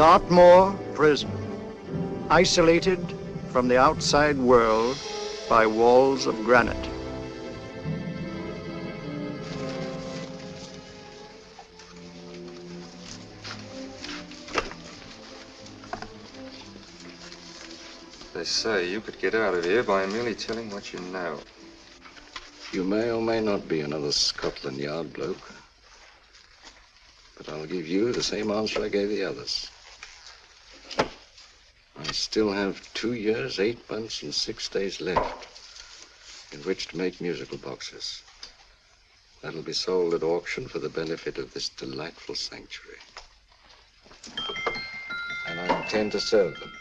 Dartmoor Prison, isolated from the outside world by walls of granite. They say you could get out of here by merely telling what you know. You may or may not be another Scotland Yard bloke, but I'll give you the same answer I gave the others. I still have 2 years, 8 months, and 6 days left in which to make musical boxes. That'll be sold at auction for the benefit of this delightful sanctuary. And I intend to sell them.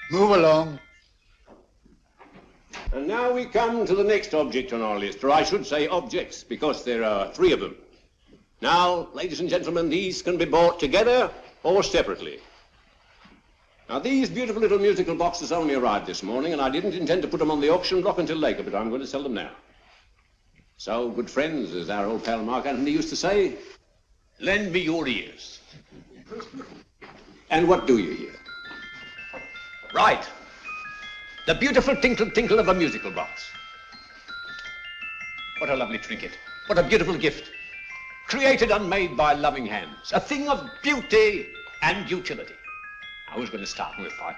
Move along. And now we come to the next object on our list, or I should say objects, because there are 3 of them. Now, ladies and gentlemen, these can be bought together or separately. Now, these beautiful little musical boxes only arrived this morning, and I didn't intend to put them on the auction block until later, but I'm going to sell them now. So, good friends, as our old pal Mark Antony used to say, lend me your ears. And what do you hear? Right. The beautiful tinkle tinkle of a musical box. What a lovely trinket. What a beautiful gift. Created and made by loving hands. A thing of beauty and utility. I was going to start with £5.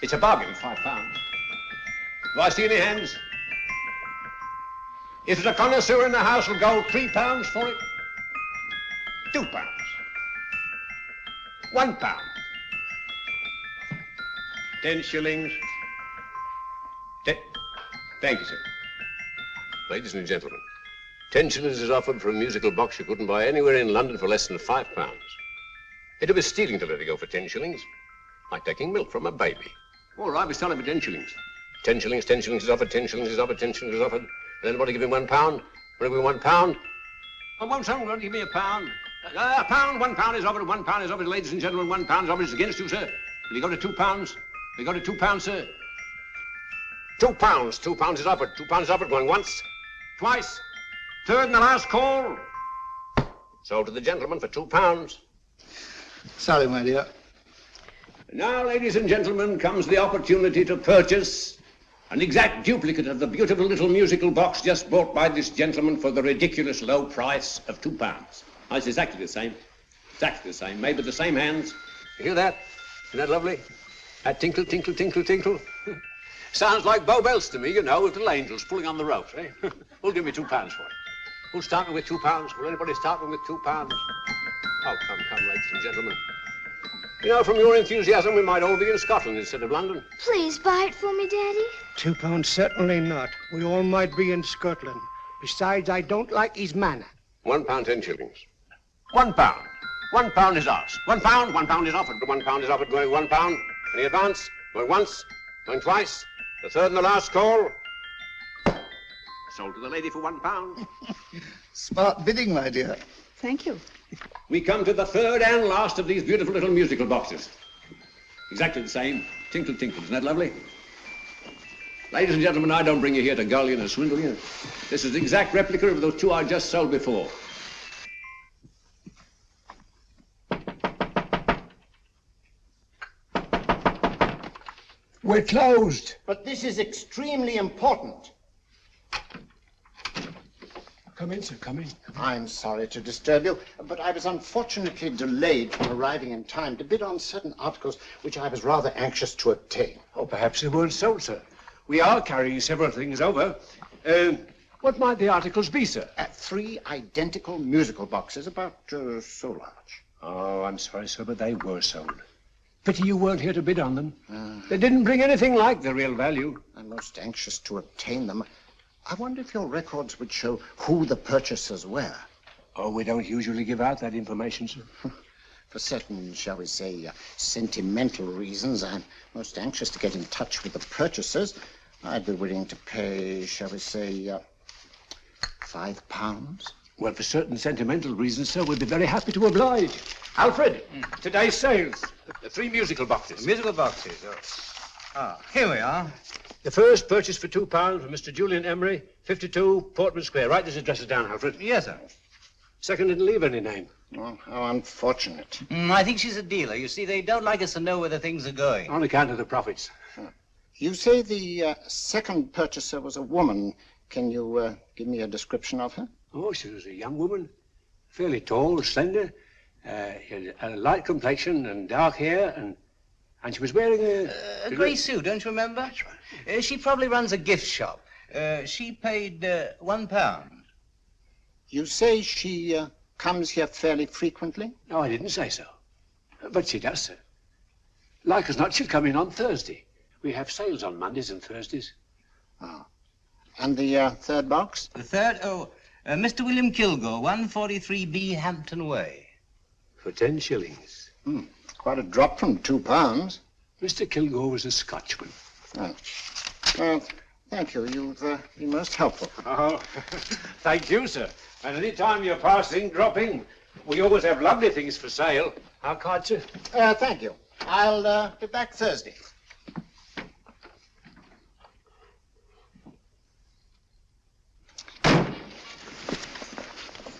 It's a bargain, £5. Do I see any hands? If there's a connoisseur in the house, will go £3 for it. £2. £1. 10 shillings. Thank you, sir. Ladies and gentlemen, 10 shillings is offered for a musical box you couldn't buy anywhere in London for less than £5. It'd be stealing to let it go for 10 shillings. Like taking milk from a baby. All right, we're selling for 10 shillings. 10 shillings, 10 shillings is offered, 10 shillings is offered, 10 shillings is offered. And then what, give me £1? What, give me £1? Oh, won't someone give me £1? £1, £1 is offered, £1 is offered, ladies and gentlemen, £1 is offered. It's against you, sir. Will you go to £2? We go to £2, sir. £2. £2 is offered. £2 is offered. Going once, twice, third and the last call. Sold to the gentleman for £2. Sorry, my dear. Now, ladies and gentlemen, comes the opportunity to purchase an exact duplicate of the beautiful little musical box just bought by this gentleman for the ridiculous low price of £2. Oh, it's exactly the same. Exactly the same. Made with the same hands. You hear that? Isn't that lovely? That tinkle, tinkle, tinkle, tinkle. Sounds like Bow Bells to me, you know, with little angels pulling on the ropes, eh? Who'll give me £2 for it? Who's starting with £2? Will anybody start with £2? Oh, come, ladies and gentlemen. You know, from your enthusiasm, we might all be in Scotland instead of London. Please buy it for me, Daddy. £2, certainly not. We all might be in Scotland. Besides, I don't like his manner. £1, 10 shillings. £1. £1 is ours. £1 is offered. £1 is offered. Going £1. Any advance? Going once, going twice. The third and the last call. Sold to the lady for £1. Smart bidding, my dear. Thank you. We come to the third and last of these beautiful little musical boxes. Exactly the same. Tinkle, tinkle. Isn't that lovely? Ladies and gentlemen, I don't bring you here to gull you and swindle you. This is the exact replica of those 2 I just sold before. We're closed. But this is extremely important. Come in, sir, come in. I'm sorry to disturb you, but I was unfortunately delayed from arriving in time to bid on certain articles which I was rather anxious to obtain. Oh, perhaps they weren't sold, sir. We are carrying several things over. What might the articles be, sir? 3 identical musical boxes, about so large. Oh, I'm sorry, sir, but they were sold. Pity you weren't here to bid on them. They didn't bring anything like the real value. I'm most anxious to obtain them. I wonder if your records would show who the purchasers were. Oh, we don't usually give out that information, sir. For certain, shall we say, sentimental reasons, I'm most anxious to get in touch with the purchasers. I'd be willing to pay, shall we say, £5. Well, for certain sentimental reasons, sir, we'd be very happy to oblige. Alfred, today's sales. The 3 musical boxes. Musical boxes? Oh. Ah, here we are. The first purchase for £2 from Mr. Julian Emery, 52 Portman Square. Write this address down, Alfred. Yes, sir. Second didn't leave any name. Oh, how unfortunate. I think she's a dealer. You see, they don't like us to know where the things are going. On account of the profits. You say the second purchaser was a woman. Can you give me a description of her? Oh, she was a young woman, fairly tall, slender, had a light complexion and dark hair, and she was wearing A grey suit, don't you remember? That's right. She probably runs a gift shop. She paid £1. You say she comes here fairly frequently? No, I didn't say so. But she does, sir. Like as not, she'll come in on Thursday. We have sales on Mondays and Thursdays. Oh. And the third box? The third, Mr. William Kilgore, 143B Hampton Way. For 10 shillings. Quite a drop from £2. Mr. Kilgore was a Scotchman. Oh. Well, thank you. You've been most helpful. Oh, thank you, sir. And any time you're passing, dropping, we always have lovely things for sale. How kind, sir? Thank you. I'll be back Thursday.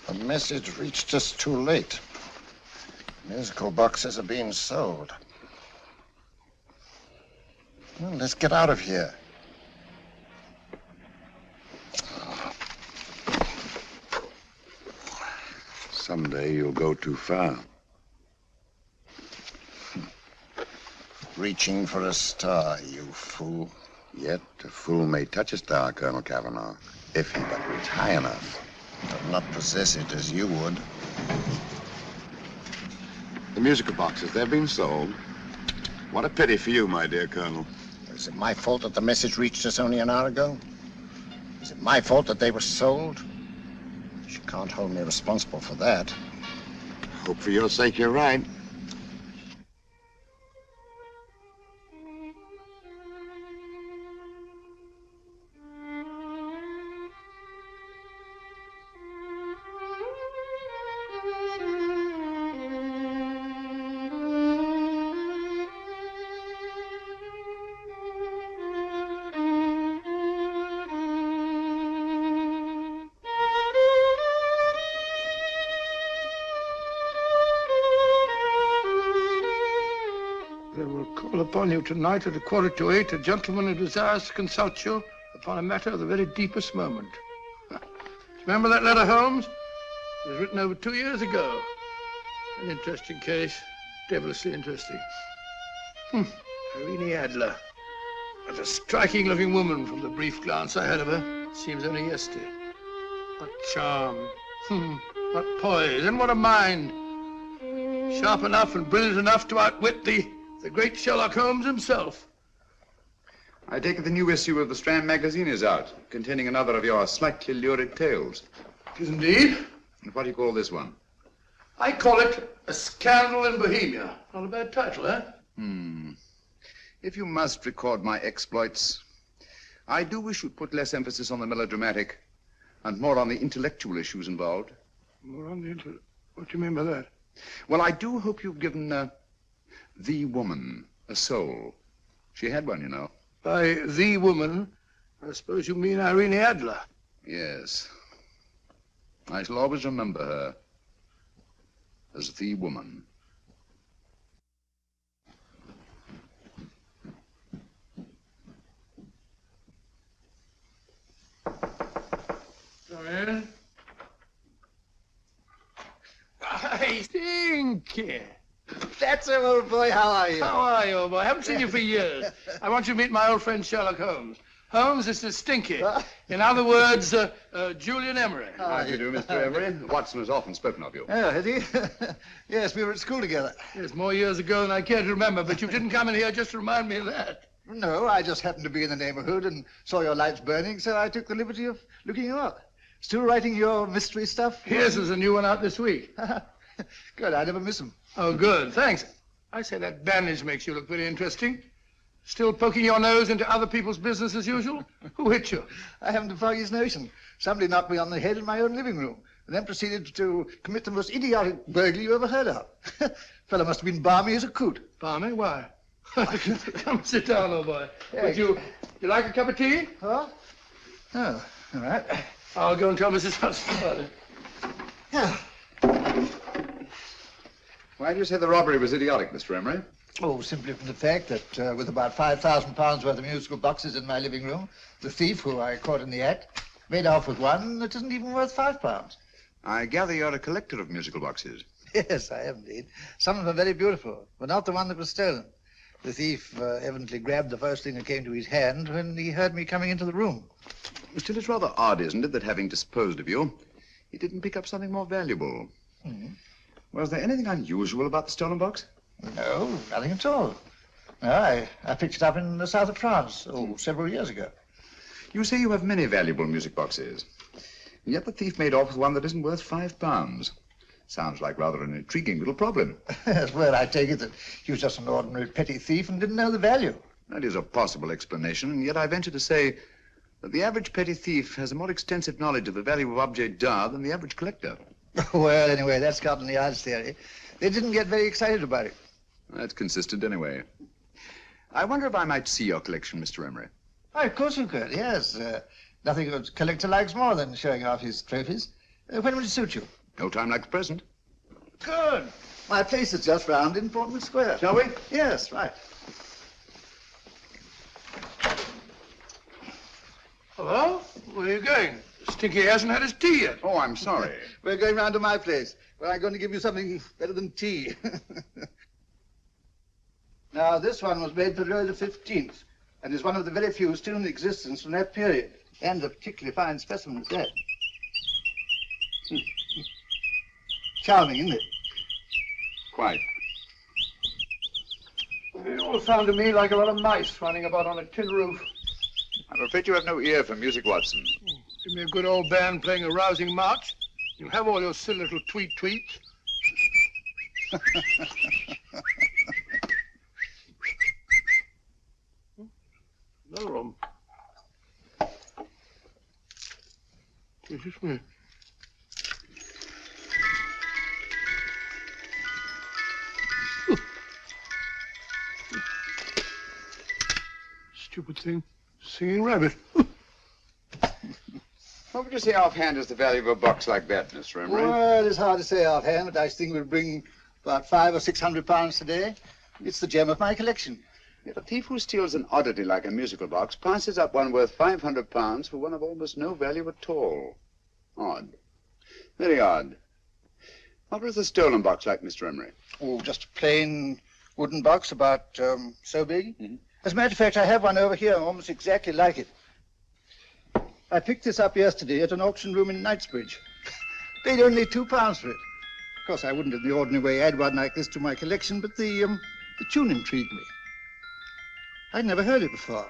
The message reached us too late. Musical boxes are being sold. Well, let's get out of here. Someday you'll go too far. Reaching for a star, you fool. Yet a fool may touch a star, Colonel Cavanaugh, if he but reach high enough. But not possess it as you would. The musical boxes, they're being sold. What a pity for you, my dear Colonel. Is it my fault that the message reached us only an hour ago? Is it my fault that they were sold? You can't hold me responsible for that. Hope for your sake you're right. Upon you tonight at 7:45, a gentleman who desires to consult you upon a matter of the very deepest moment. Remember that letter, Holmes? It was written over 2 years ago. An interesting case, devilishly interesting. Irene Adler. What a striking-looking woman from the brief glance I had of her. Seems only yesterday. What charm. What poise, and what a mind. Sharp enough and brilliant enough to outwit the great Sherlock Holmes himself. I take it the new issue of the Strand magazine is out, containing another of your slightly lurid tales. It is indeed. And what do you call this one? I call it A Scandal in Bohemia. Not a bad title, eh? If you must record my exploits, I do wish you'd put less emphasis on the melodramatic and more on the intellectual issues involved. More on the What do you mean by that? Well, I do hope you've given the woman a soul. She had one, you know. By the woman, I suppose you mean Irene Adler. Yes. I shall always remember her as the woman. Come in. I Stinky. That's him, old boy. How are you? How are you, old boy? I haven't seen you for years. I want you to meet my old friend Sherlock Holmes. Holmes, this is Stinky. In other words, Julian Emery. How do you do, Mr. Emery? Watson has often spoken of you. Oh, has he? Yes, we were at school together. Yes, more years ago than I care to remember, but you didn't come in here just to remind me of that. No, I just happened to be in the neighborhood and saw your lights burning, so I took the liberty of looking you up. Still writing your mystery stuff? Yes, there's a new one out this week. Good, I never miss them. Oh, good, thanks. I say that bandage makes you look very interesting. Still poking your nose into other people's business as usual? Who hit you? I haven't the foggiest notion. Somebody knocked me on the head in my own living room, and then proceeded to commit the most idiotic burglary you ever heard of. Fellow must have been balmy as a coot. Balmy? Why? Come sit down, old boy. Would you You like a cup of tea? Huh? Oh, all right. I'll go and tell Mrs. Hudson about it. Yeah. Why do you say the robbery was idiotic, Mr. Emery? Oh, simply from the fact that with about £5,000 worth of musical boxes in my living room, the thief, who I caught in the act, made off with one that isn't even worth £5. I gather you're a collector of musical boxes. Yes, I am indeed. Some of them are very beautiful, but not the one that was stolen. The thief evidently grabbed the first thing that came to his hand when he heard me coming into the room. Still, it's rather odd, isn't it, that having disposed of you, he didn't pick up something more valuable. Was there anything unusual about the stolen box? No, nothing at all. No, I picked it up in the south of France, several years ago. You say you have many valuable music boxes, and yet the thief made off with one that isn't worth £5. Sounds like rather an intriguing little problem. Well, I take it that he was just an ordinary petty thief and didn't know the value. That is a possible explanation, and yet I venture to say that the average petty thief has a more extensive knowledge of the value of objets d'art than the average collector. Well, anyway, that's Scotland Yard's theory. They didn't get very excited about it. That's consistent anyway. I wonder if I might see your collection, Mr. Emery. Oh, of course you could, yes. Nothing a collector likes more than showing off his trophies. When would it suit you? No time like the present. Good. My place is just round in Portman Square. Shall we? Yes, right. Hello? Where are you going? Stinky hasn't had his tea yet. Oh, I'm sorry. We're going round to my place, where I'm going to give you something better than tea. Now, this one was made for Louis XV, and is one of the very few still in existence from that period. And a particularly fine specimen at that. Charming, isn't it? Quite. They all sound to me like a lot of mice running about on a tin roof. I'm afraid you have no ear for music, Watson. Give me a good old band playing a rousing march. You'll have all your silly little tweets. Another one. This me. Stupid thing. Singing rabbit. What would you say offhand is the value of a box like that, Mr. Emery? Well, it's hard to say offhand, but I think we'll bring about £500 or £600 today. It's the gem of my collection. Yet a thief who steals an oddity like a musical box passes up one worth £500 for one of almost no value at all. Odd. Very odd. What was the stolen box like, Mr. Emery? Oh, just a plain wooden box about so big. As a matter of fact, I have one over here almost exactly like it. I picked this up yesterday at an auction room in Knightsbridge. Paid only £2 for it. Of course, I wouldn't in the ordinary way add one like this to my collection, but the tune intrigued me. I'd never heard it before.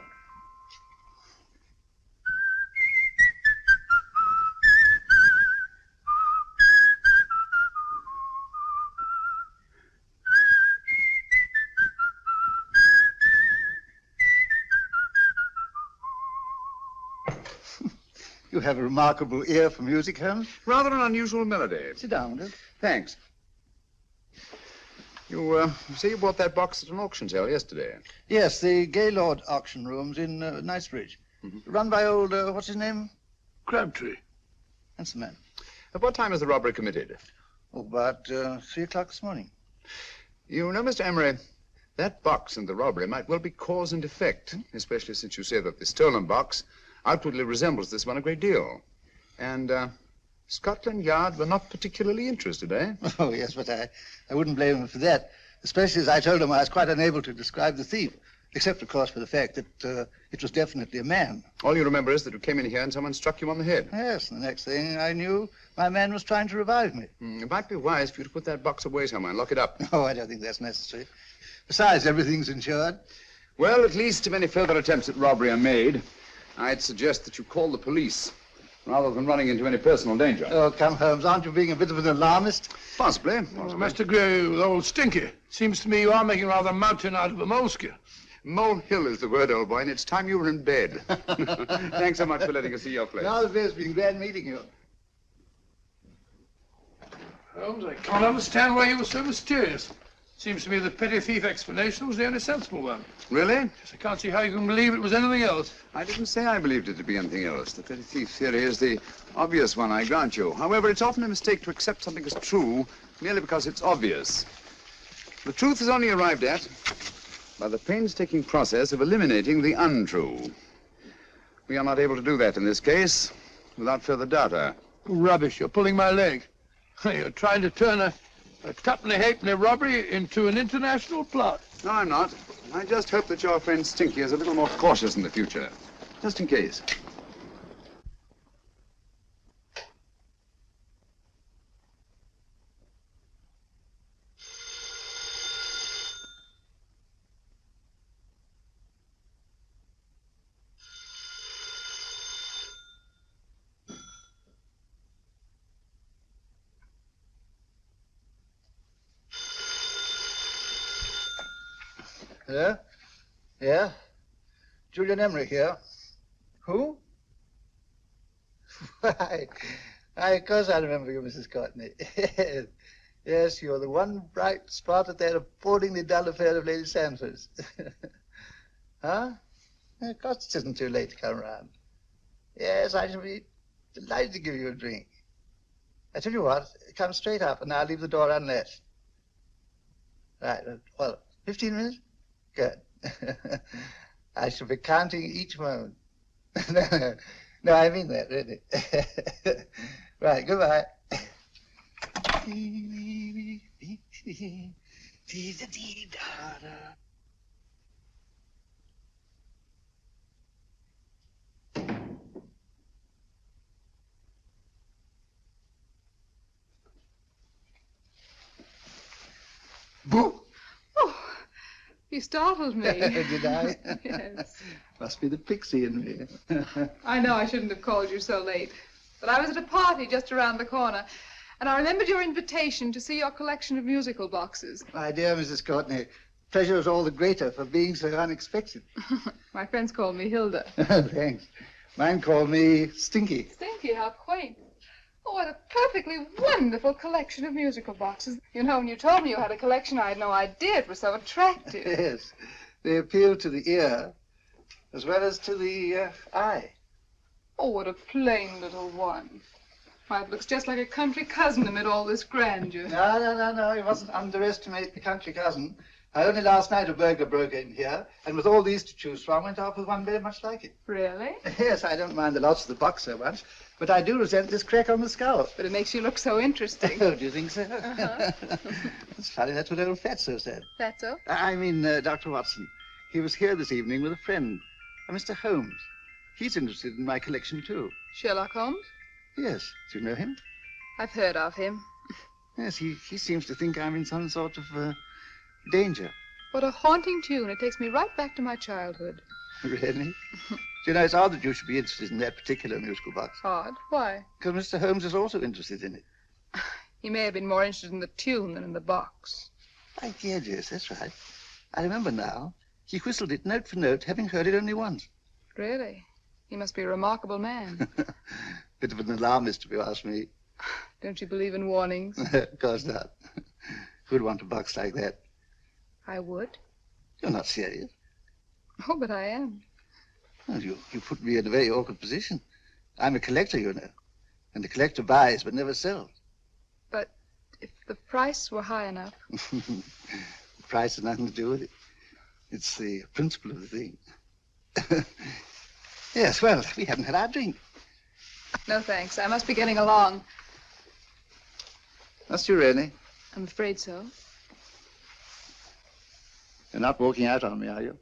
You have a remarkable ear for music, Holmes. Rather an unusual melody. Sit down, will you? Thanks. You say you bought that box at an auction sale yesterday? Yes, the Gaylord auction rooms in Knightsbridge. Run by old, what's his name? Crabtree. That's the man. At what time was the robbery committed? Oh, about 3 o'clock this morning. You know, Mr. Emery, that box and the robbery might well be cause and effect, especially since you say that the stolen box outwardly resembles this one a great deal. And Scotland Yard were not particularly interested, eh? Oh, yes, but I wouldn't blame them for that, especially as I told them I was quite unable to describe the thief, except, of course, for the fact that it was definitely a man. All you remember is that you came in here and someone struck you on the head. Yes, and the next thing I knew, my man was trying to revive me. It might be wise for you to put that box away somewhere and lock it up. Oh, I don't think that's necessary. Besides, everything's insured. Well, at least if any further attempts at robbery are made, I'd suggest that you call the police, rather than running into any personal danger. Oh, come, Holmes, aren't you being a bit of an alarmist? Possibly. I must agree with old Stinky. Seems to me you are making rather a mountain out of a moleskin. Molehill is the word, old boy, and it's time you were in bed. Thanks so much for letting us see your place. Now, it's been glad meeting you. Holmes, I can't understand why you were so mysterious. Seems to me the petty thief explanation was the only sensible one. Really? Yes, I can't see how you can believe it was anything else. I didn't say I believed it to be anything else. The petty thief theory is the obvious one, I grant you. However, it's often a mistake to accept something as true merely because it's obvious. The truth is only arrived at by the painstaking process of eliminating the untrue. We are not able to do that in this case without further data. Rubbish, you're pulling my leg. You're trying to turn a tuppenny halfpenny robbery into an international plot. No, I'm not. I just hope that your friend Stinky is a little more cautious in the future. Just in case. Yeah? Yeah? Julian Emery here. Who? Why, of course I remember you, Mrs. Courtney. Yes, you're the one bright spot at that appallingly dull affair of Lady Sanford's. Huh? Of course it isn't too late to come round. Yes, I shall be delighted to give you a drink. I tell you what, come straight up and I'll leave the door unlatched. Right, well, 15 minutes? Good. I shall be counting each moment. No, I mean that, really. Right, goodbye. Boo! Oh, you startled me. Did I? Yes. Must be the pixie in me. I know I shouldn't have called you so late, but I was at a party just around the corner, and I remembered your invitation to see your collection of musical boxes. My dear Mrs. Courtney, pleasure is all the greater for being so unexpected. My friends call me Hilda. Thanks. Mine called me Stinky. Stinky, how quaint. Oh, what a perfectly wonderful collection of musical boxes. You know, when you told me you had a collection, I had no idea it was so attractive. Yes. They appeal to the ear as well as to the eye. Oh, what a plain little one. Why, it looks just like a country cousin amid all this grandeur. No. You mustn't underestimate the country cousin. Only last night a burglar broke in here, and with all these to choose from, went off with one very much like it. Really? Yes, I don't mind the loss of the box so much, but I do resent this crack on the skull. But it makes you look so interesting. Oh, do you think so? Uh-huh. It's funny, that's what old Fatso said. Fatso? I mean, Dr. Watson. He was here this evening with a friend, a Mr. Holmes. He's interested in my collection, too. Sherlock Holmes? Yes. Do you know him? I've heard of him. Yes, he seems to think I'm in some sort of danger. What a haunting tune. It takes me right back to my childhood. Really? Do you know, it's odd that you should be interested in that particular musical box. Odd? Why? Because Mr. Holmes is also interested in it. He may have been more interested in the tune than in the box. My dear, yes, that's right. I remember now. He whistled it note for note, having heard it only once. Really? He must be a remarkable man. Bit of an alarmist, if you ask me. Don't you believe in warnings? Of course not. Who'd want a box like that? I would. You're not serious. Oh, but I am. Well, you put me in a very awkward position. I'm a collector, you know. And the collector buys but never sells. But if the price were high enough... The price has nothing to do with it. It's the principle of the thing. Yes, well, we haven't had our drink. No, thanks. I must be getting along. Must you really? I'm afraid so. You're not walking out on me, are you?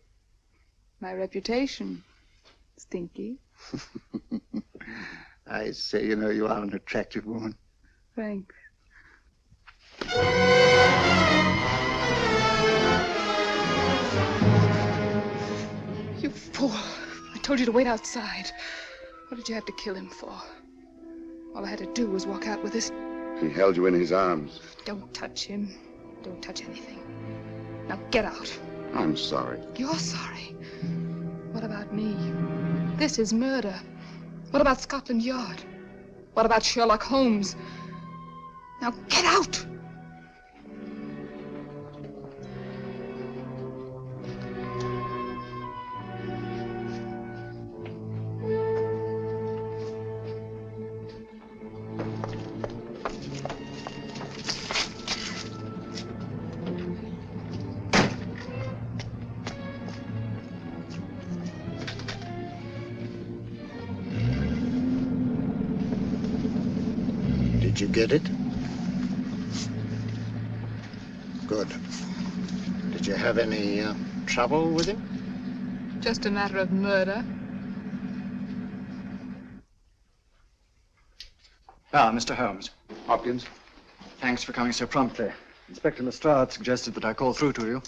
My reputation. Stinky. I say, you know, you are an attractive woman. Thanks. You fool. I told you to wait outside. What did you have to kill him for? All I had to do was walk out with this. He held you in his arms. Don't touch him. Don't touch anything. Now get out. I'm sorry. You're sorry. What about me? This is murder. What about Scotland Yard? What about Sherlock Holmes? Now get out! Did you get it? Good. Did you have any trouble with him? Just a matter of murder. Ah, Mr. Holmes. Hopkins. Thanks for coming so promptly. Inspector Lestrade suggested that I call through to you.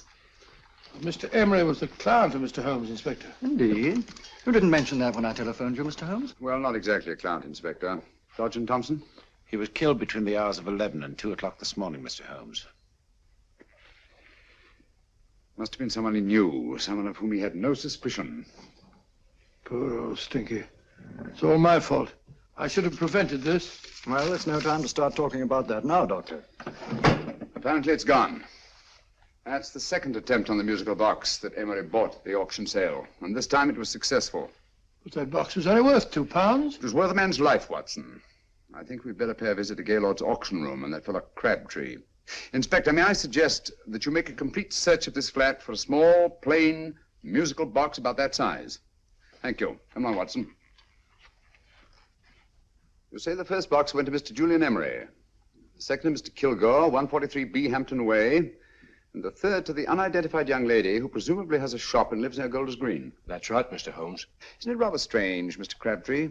Mr. Emery was the client of Mr. Holmes, Inspector. Indeed. You didn't mention that when I telephoned you, Mr. Holmes. Well, not exactly a client, Inspector. Sergeant Thompson? He was killed between the hours of 11 and 2 o'clock this morning, Mr. Holmes. Must have been someone he knew, someone of whom he had no suspicion. Poor old Stinky. It's all my fault. I should have prevented this. Well, it's no time to start talking about that now, Doctor. Apparently it's gone. That's the second attempt on the musical box that Emery bought at the auction sale. And this time it was successful. But that box was only worth £2. It was worth a man's life, Watson. I think we'd better pay a visit to Gaylord's auction room and that fellow Crabtree. Inspector, may I suggest that you make a complete search of this flat for a small, plain, musical box about that size? Thank you. Come on, Watson. You say the first box went to Mr. Julian Emery. The second to Mr. Kilgore, 143B Hampton Way. And the third to the unidentified young lady who presumably has a shop and lives near Golders Green. That's right, Mr. Holmes. Isn't it rather strange, Mr. Crabtree,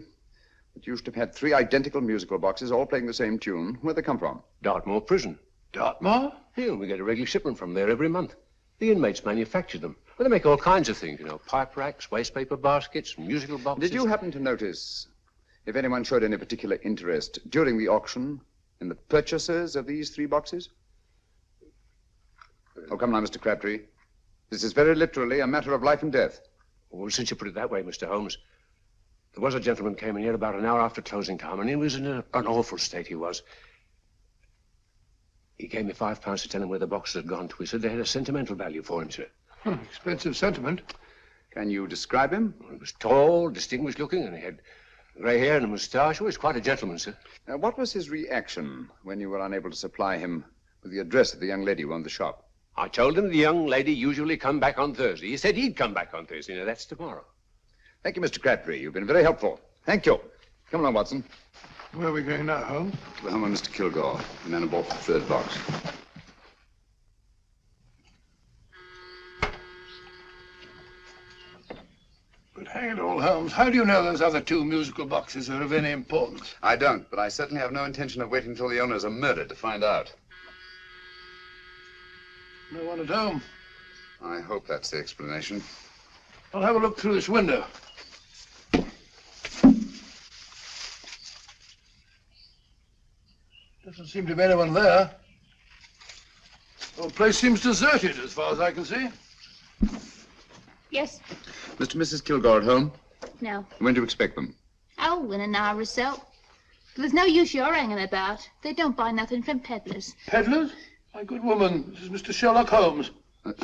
that you should have had 3 identical musical boxes all playing the same tune? Where'd they come from? Dartmoor Prison. Dartmoor? Yeah, we get a regular shipment from there every month. The inmates manufacture them. Well, they make all kinds of things, you know, pipe racks, waste paper baskets, musical boxes. Did you happen to notice if anyone showed any particular interest during the auction in the purchasers of these 3 boxes? Oh, come now, Mr. Crabtree. This is very literally a matter of life and death. Well, since you put it that way, Mr. Holmes, there was a gentleman came in here about an hour after closing time, and he was in an awful state, he was. He gave me £5 to tell him where the boxes had gone to. He said they had a sentimental value for him, sir. Expensive sentiment. Can you describe him? He was tall, distinguished looking, and he had grey hair and a moustache. He was quite a gentleman, sir. What was his reaction when you were unable to supply him with the address of the young lady who owned the shop? I told him the young lady usually come back on Thursday. He said he'd come back on Thursday. Now, that's tomorrow. Thank you, Mr. Crabtree. You've been very helpful. Thank you. Come along, Watson. Where are we going now, Holmes? To the home of Mr. Kilgore, the man who bought the 3rd box. But hang it all, Holmes, how do you know those other 2 musical boxes are of any importance? I don't, but I certainly have no intention of waiting until the owners are murdered to find out. No one at home. I hope that's the explanation. I'll have a look through this window. Doesn't seem to be anyone there. The whole place seems deserted as far as I can see. Yes. Mr. and Mrs. Kilgore at home? No. When do you expect them? Oh, in an hour or so. There's no use your hanging about. They don't buy nothing from peddlers. Peddlers? My good woman, this is Mr. Sherlock Holmes.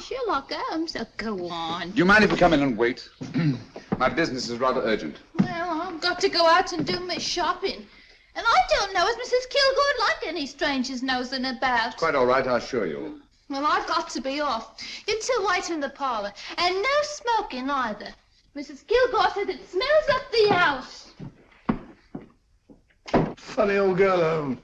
Sherlock Holmes? Oh, go on. Do you mind if we come in and wait? My business is rather urgent. Well, I've got to go out and do my shopping. And I don't know as Mrs. Kilgore like any strangers nosing about. Quite all right, I assure you. Well, I've got to be off. You 2 wait in the parlour. And no smoking either. Mrs. Kilgore said it smells up the house. Funny old girl, Holmes.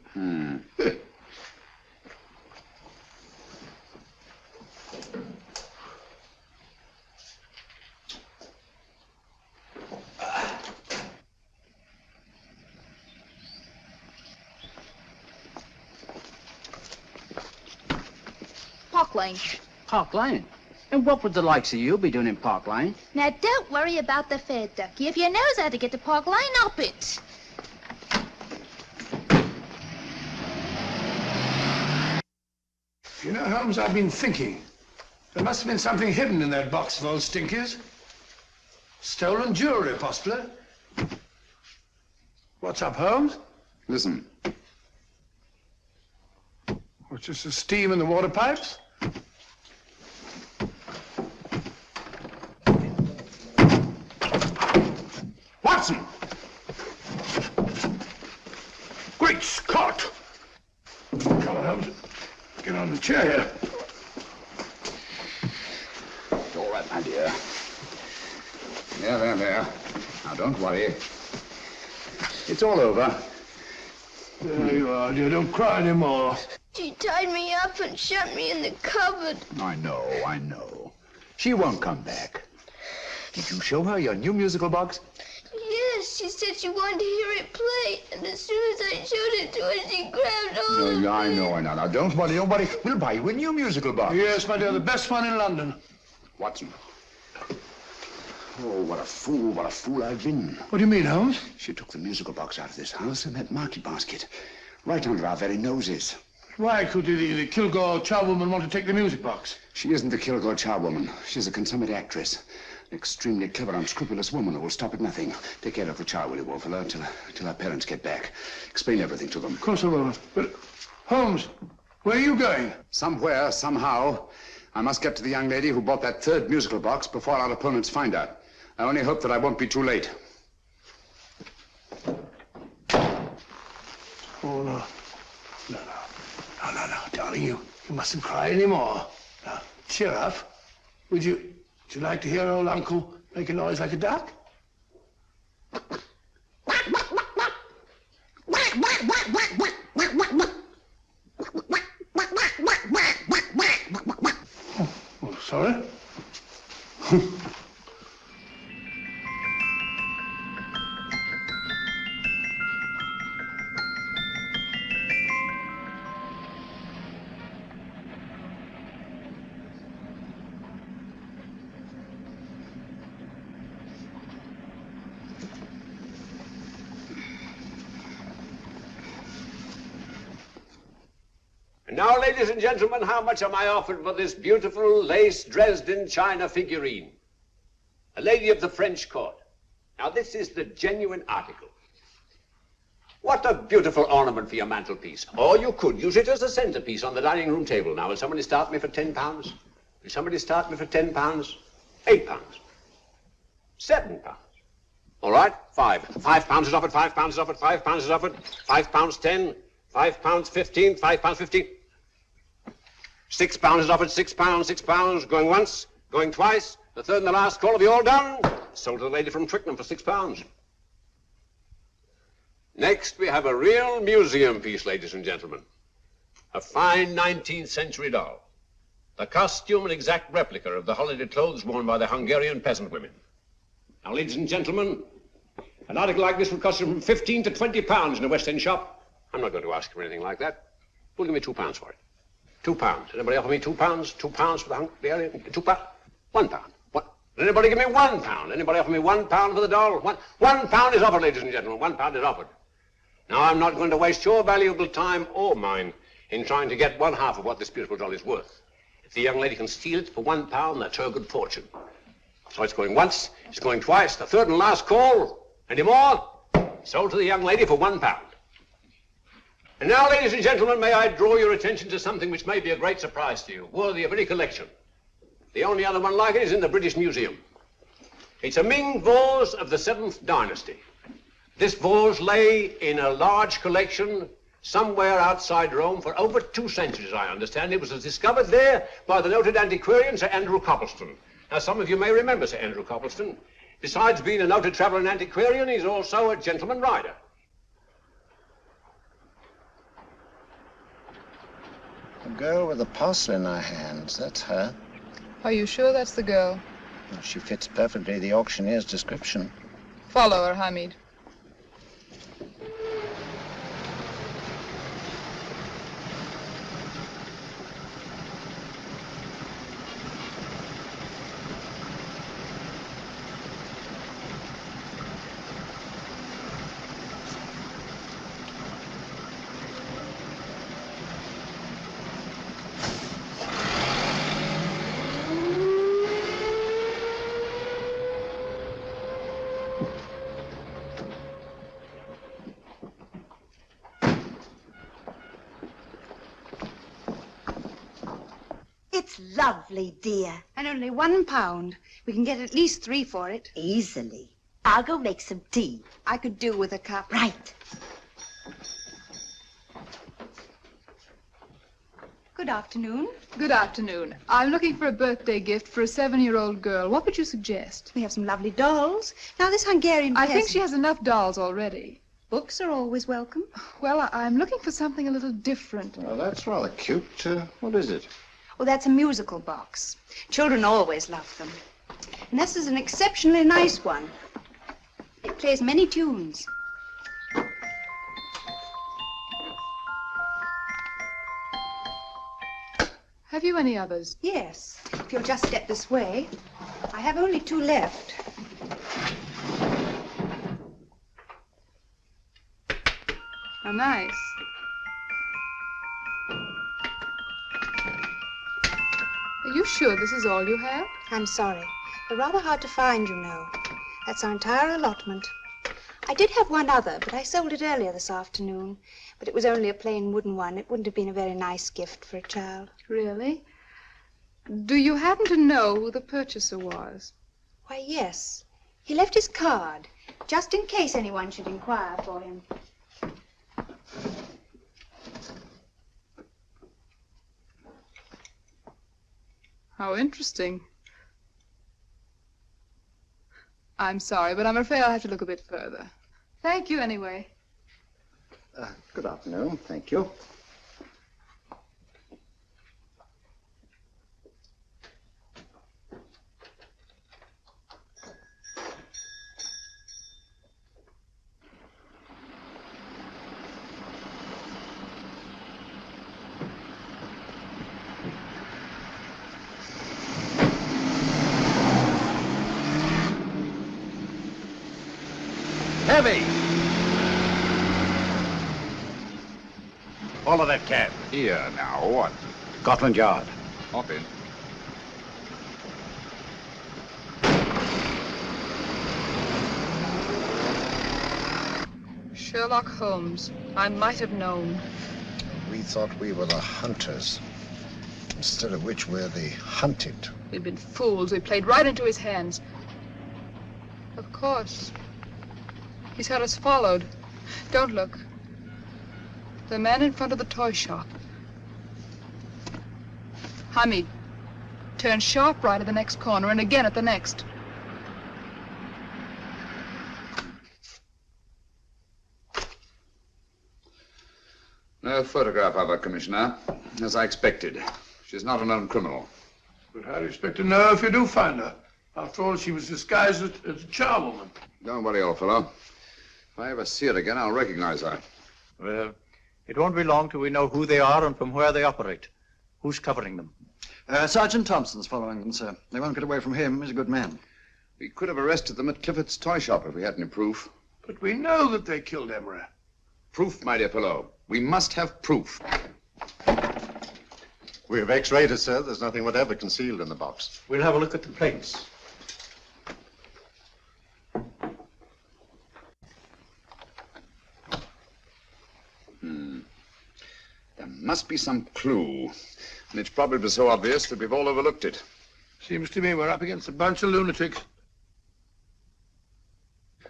Park Lane. Park Lane? And what would the likes of you be doing in Park Lane? Now, don't worry about the fare, Ducky. If you knows how to get to Park Lane, up it. You know, Holmes, I've been thinking. There must have been something hidden in that box of old Stinky's. Stolen jewelry, possibly. What's up, Holmes? Listen. What's just the steam in the water pipes? Watson! Great Scott! Come on, Holmes. Get on the chair here. It's all right, my dear. There. Now, don't worry. It's all over. There you are, dear. Don't cry anymore. She tied me up and shut me in the cupboard. I know. She won't come back. Did you show her your new musical box? Yes, she said she wanted to hear it play, and as soon as I showed it to her, she grabbed hold of me. I know. Now, don't worry. We'll buy you a new musical box. Yes, my dear, the best one in London. Watson. Oh, what a fool I've been. What do you mean, Holmes? She took the musical box out of this house in that market basket, right under our very noses. Why could the Kilgore charwoman want to take the music box? She isn't the Kilgore charwoman. She's a consummate actress. An extremely clever, unscrupulous woman who will stop at nothing. Take care of the child, will you, Wolfella, until our parents get back. Explain everything to them. Of course I will. But, Holmes, where are you going? Somewhere, somehow. I must get to the young lady who bought that third musical box before our opponents find out. I only hope that I won't be too late. Oh, no. No, darling, you mustn't cry anymore. Now, cheer up. Would you like to hear old Uncle make a noise like a duck? Oh, sorry. Now, ladies and gentlemen, how much am I offered for this beautiful lace Dresden china figurine? A lady of the French court. Now, this is the genuine article. What a beautiful ornament for your mantelpiece. Or you could use it as a centerpiece on the dining room table. Now, will somebody start me for £10? Will somebody start me for £10? £8? £7? All right, £5 is offered, £5 is offered, £5 is offered, £5.10, £5.15, £5.15. £6 is offered, £6, going once, going twice, the third and the last call. Have you all done? Sold to the lady from Twickenham for £6. Next, we have a real museum piece, ladies and gentlemen. A fine 19th century doll. The costume an exact replica of the holiday clothes worn by the Hungarian peasant women. Now, ladies and gentlemen, an article like this would cost you from £15 to £20 in a West End shop. I'm not going to ask you for anything like that. Who'll give me £2 for it? £2. Anybody offer me £2? £2 for the Hungarian? £2? £1. What? Anybody give me £1? Anybody offer me £1 for the doll? £1 is offered, ladies and gentlemen. £1 is offered. Now, I'm not going to waste your valuable time or mine in trying to get one half of what this beautiful doll is worth. If the young lady can steal it for £1, that's her good fortune. So it's going once, it's going twice, the third and last call. Any more? Sold to the young lady for £1. And now, ladies and gentlemen, may I draw your attention to something which may be a great surprise to you, worthy of any collection. The only other one like it is in the British Museum. It's a Ming vase of the 7th dynasty. This vase lay in a large collection somewhere outside Rome for over 2 centuries, I understand. It was discovered there by the noted antiquarian Sir Andrew Coppleston. Now, some of you may remember Sir Andrew Coppleston. Besides being a noted traveller and antiquarian, he's also a gentleman rider. The girl with the parcel in her hands, that's her. Are you sure that's the girl? Well, she fits perfectly the auctioneer's description. Follow her, Hamid. It's lovely, dear. And only £1. We can get at least 3 for it. Easily. I'll go make some tea. I could do with a cup. Right. Good afternoon. Good afternoon. I'm looking for a birthday gift for a 7-year-old girl. What would you suggest? We have some lovely dolls. Now, this Hungarian I think peasant... she has enough dolls already. Books are always welcome. Well, I'm looking for something a little different. Well, that's rather cute. What is it? Well, that's a musical box. Children always love them. And this is an exceptionally nice one. It plays many tunes. Have you any others? Yes, if you'll just step this way. I have only 2 left. How nice. Are you sure this is all you have? I'm sorry. They're rather hard to find, you know. That's our entire allotment. I did have one other, but I sold it earlier this afternoon. But it was only a plain wooden one. It wouldn't have been a very nice gift for a child. Really? Do you happen to know who the purchaser was? Why, yes. He left his card, just in case anyone should inquire for him. How interesting. I'm sorry, but I'm afraid I'll have to look a bit further. Thank you anyway. Good afternoon. Thank you. Heavy! Follow that cab. Here now, what? Scotland Yard. Hop in. Sherlock Holmes. I might have known. We thought we were the hunters, instead of which we're the hunted. We've been fools. We played right into his hands. Of course. He's had us followed. Don't look. The man in front of the toy shop. Hamid. Turn sharp right at the next corner and again at the next. No photograph of her, Commissioner, as I expected. She's not a known criminal. But how do you expect to know if you do find her? After all, she was disguised as a charwoman. Don't worry, old fellow. If I ever see her again, I'll recognize her. Well, it won't be long till we know who they are and from where they operate. Who's covering them? Sergeant Thompson's following them, sir. They won't get away from him. He's a good man. We could have arrested them at Clifford's toy shop if we had any proof. But we know that they killed Emery. Proof, my dear fellow. We must have proof. We have x-rayed it, sir. There's nothing whatever concealed in the box. We'll have a look at the plates. There must be some clue. And it's probably so obvious that we've all overlooked it. Seems to me we're up against a bunch of lunatics.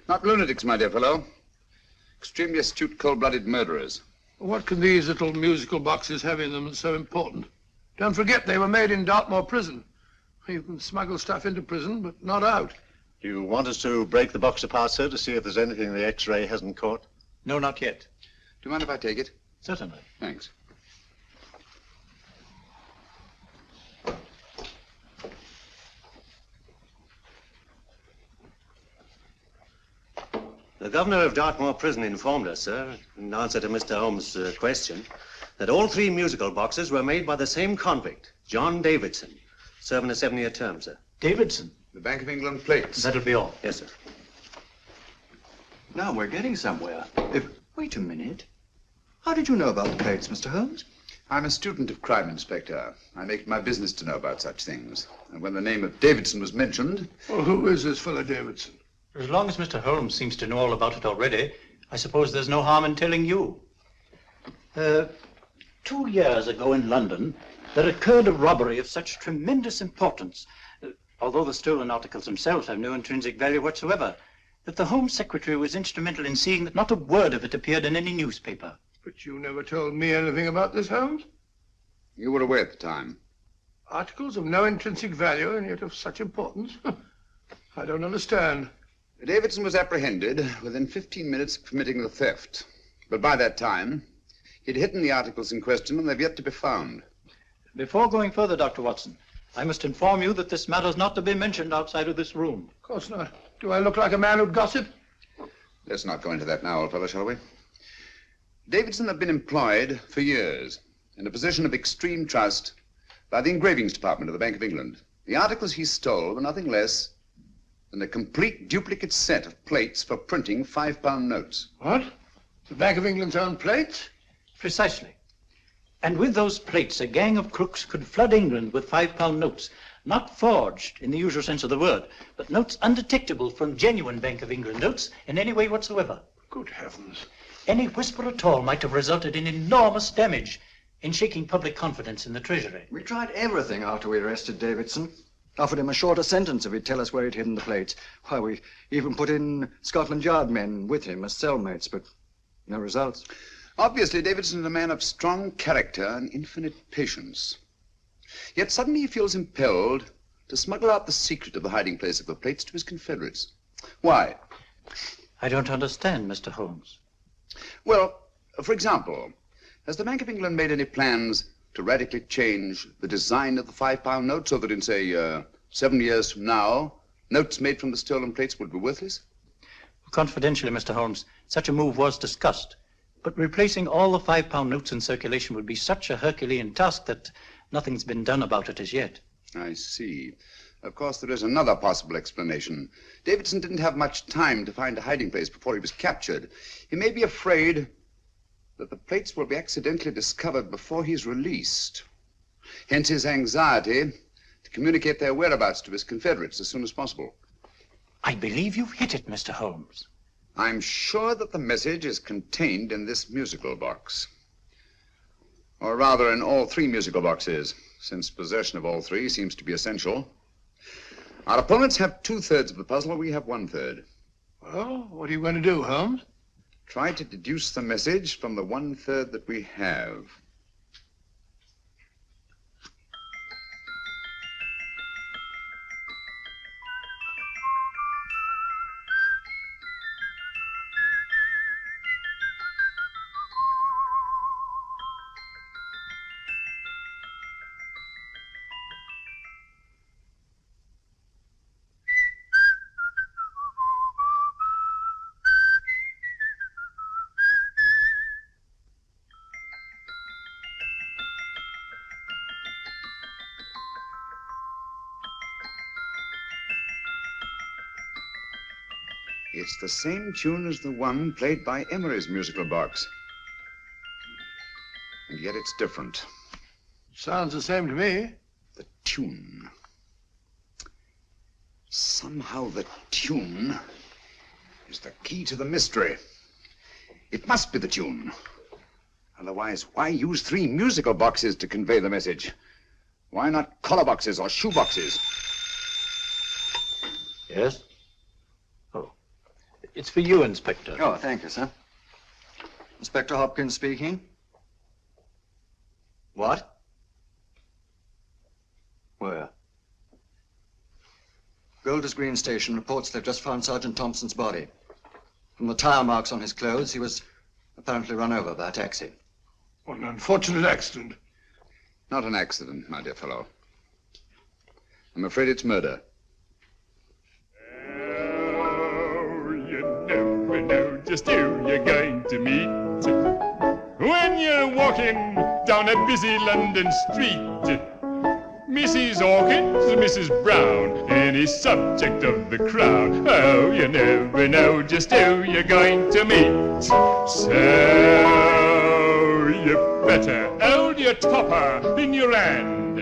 Not lunatics, my dear fellow. Extremely astute, cold-blooded murderers. What can these little musical boxes have in them that's so important? Don't forget they were made in Dartmoor prison. You can smuggle stuff into prison, but not out. Do you want us to break the box apart, sir, to see if there's anything the x-ray hasn't caught? No, not yet. Do you mind if I take it? Certainly. Thanks. The governor of Dartmoor Prison informed us, sir, in answer to Mr. Holmes' question, that all 3 musical boxes were made by the same convict, John Davidson, serving a 7-year term, sir. Davidson? The Bank of England plates. That'll be all. Yes, sir. Now we're getting somewhere. Wait a minute. How did you know about the plates, Mr. Holmes? I'm a student of crime, Inspector. I make it my business to know about such things. And when the name of Davidson was mentioned... Well, who is this fellow Davidson? As long as Mr. Holmes seems to know all about it already, I suppose there's no harm in telling you. 2 years ago in London, there occurred a robbery of such tremendous importance, although the stolen articles themselves have no intrinsic value whatsoever, that the Home Secretary was instrumental in seeing that not a word of it appeared in any newspaper. But you never told me anything about this, Holmes. You were away at the time. Articles of no intrinsic value and yet of such importance? I don't understand. Davidson was apprehended within 15 minutes of committing the theft. But by that time, he'd hidden the articles in question and they've yet to be found. Before going further, Dr. Watson, I must inform you that this matter is not to be mentioned outside of this room. Of course not. Do I look like a man who'd gossip? Let's not go into that now, old fellow, shall we? Davidson had been employed for years in a position of extreme trust by the engravings department of the Bank of England. The articles he stole were nothing less than a complete duplicate set of plates for printing £5 notes. What? The Bank of England's own plates? Precisely. And with those plates, a gang of crooks could flood England with £5 notes, not forged in the usual sense of the word, but notes undetectable from genuine Bank of England notes in any way whatsoever. Good heavens. Any whisper at all might have resulted in enormous damage in shaking public confidence in the Treasury. We tried everything after we arrested Davidson. Offered him a shorter sentence if he'd tell us where he'd hidden the plates. Why, we even put in Scotland Yard men with him as cellmates, but no results. Obviously, Davidson is a man of strong character and infinite patience. Yet suddenly he feels impelled to smuggle out the secret of the hiding place of the plates to his confederates. Why? I don't understand, Mr. Holmes. Well, for example, has the Bank of England made any plans to radically change the design of the £5 note so that in, say, 7 years from now, notes made from the stolen plates would be worthless? Confidentially, Mr. Holmes, such a move was discussed. But replacing all the £5 notes in circulation would be such a Herculean task that nothing's been done about it as yet. I see. Of course, there is another possible explanation. Davidson didn't have much time to find a hiding place before he was captured. He may be afraid that the plates will be accidentally discovered before he's released. Hence his anxiety to communicate their whereabouts to his confederates as soon as possible. I believe you've hit it, Mr. Holmes. I'm sure that the message is contained in this musical box. Or rather, in all 3 musical boxes, since possession of all 3 seems to be essential. Our opponents have 2/3 of the puzzle, we have 1/3. Well, what are you going to do, Holmes? Try to deduce the message from the 1/3 that we have. It's the same tune as the one played by Emery's musical box. And yet it's different. Sounds the same to me. The tune. Somehow the tune is the key to the mystery. It must be the tune. Otherwise, why use 3 musical boxes to convey the message? Why not collar boxes or shoe boxes? Yes? Oh. It's for you, Inspector. Oh, thank you, sir. Inspector Hopkins speaking. What? Where? Golders Green Station reports they've just found Sergeant Thompson's body. From the tire marks on his clothes, he was apparently run over by a taxi. What an unfortunate accident. Not an accident, my dear fellow. I'm afraid it's murder. You never know just who you're going to meet when you're walking down a busy London street. Mrs. Hawkins, Mrs. Brown, any subject of the crowd. Oh, you never know just who you're going to meet. So you better hold your topper in your hand,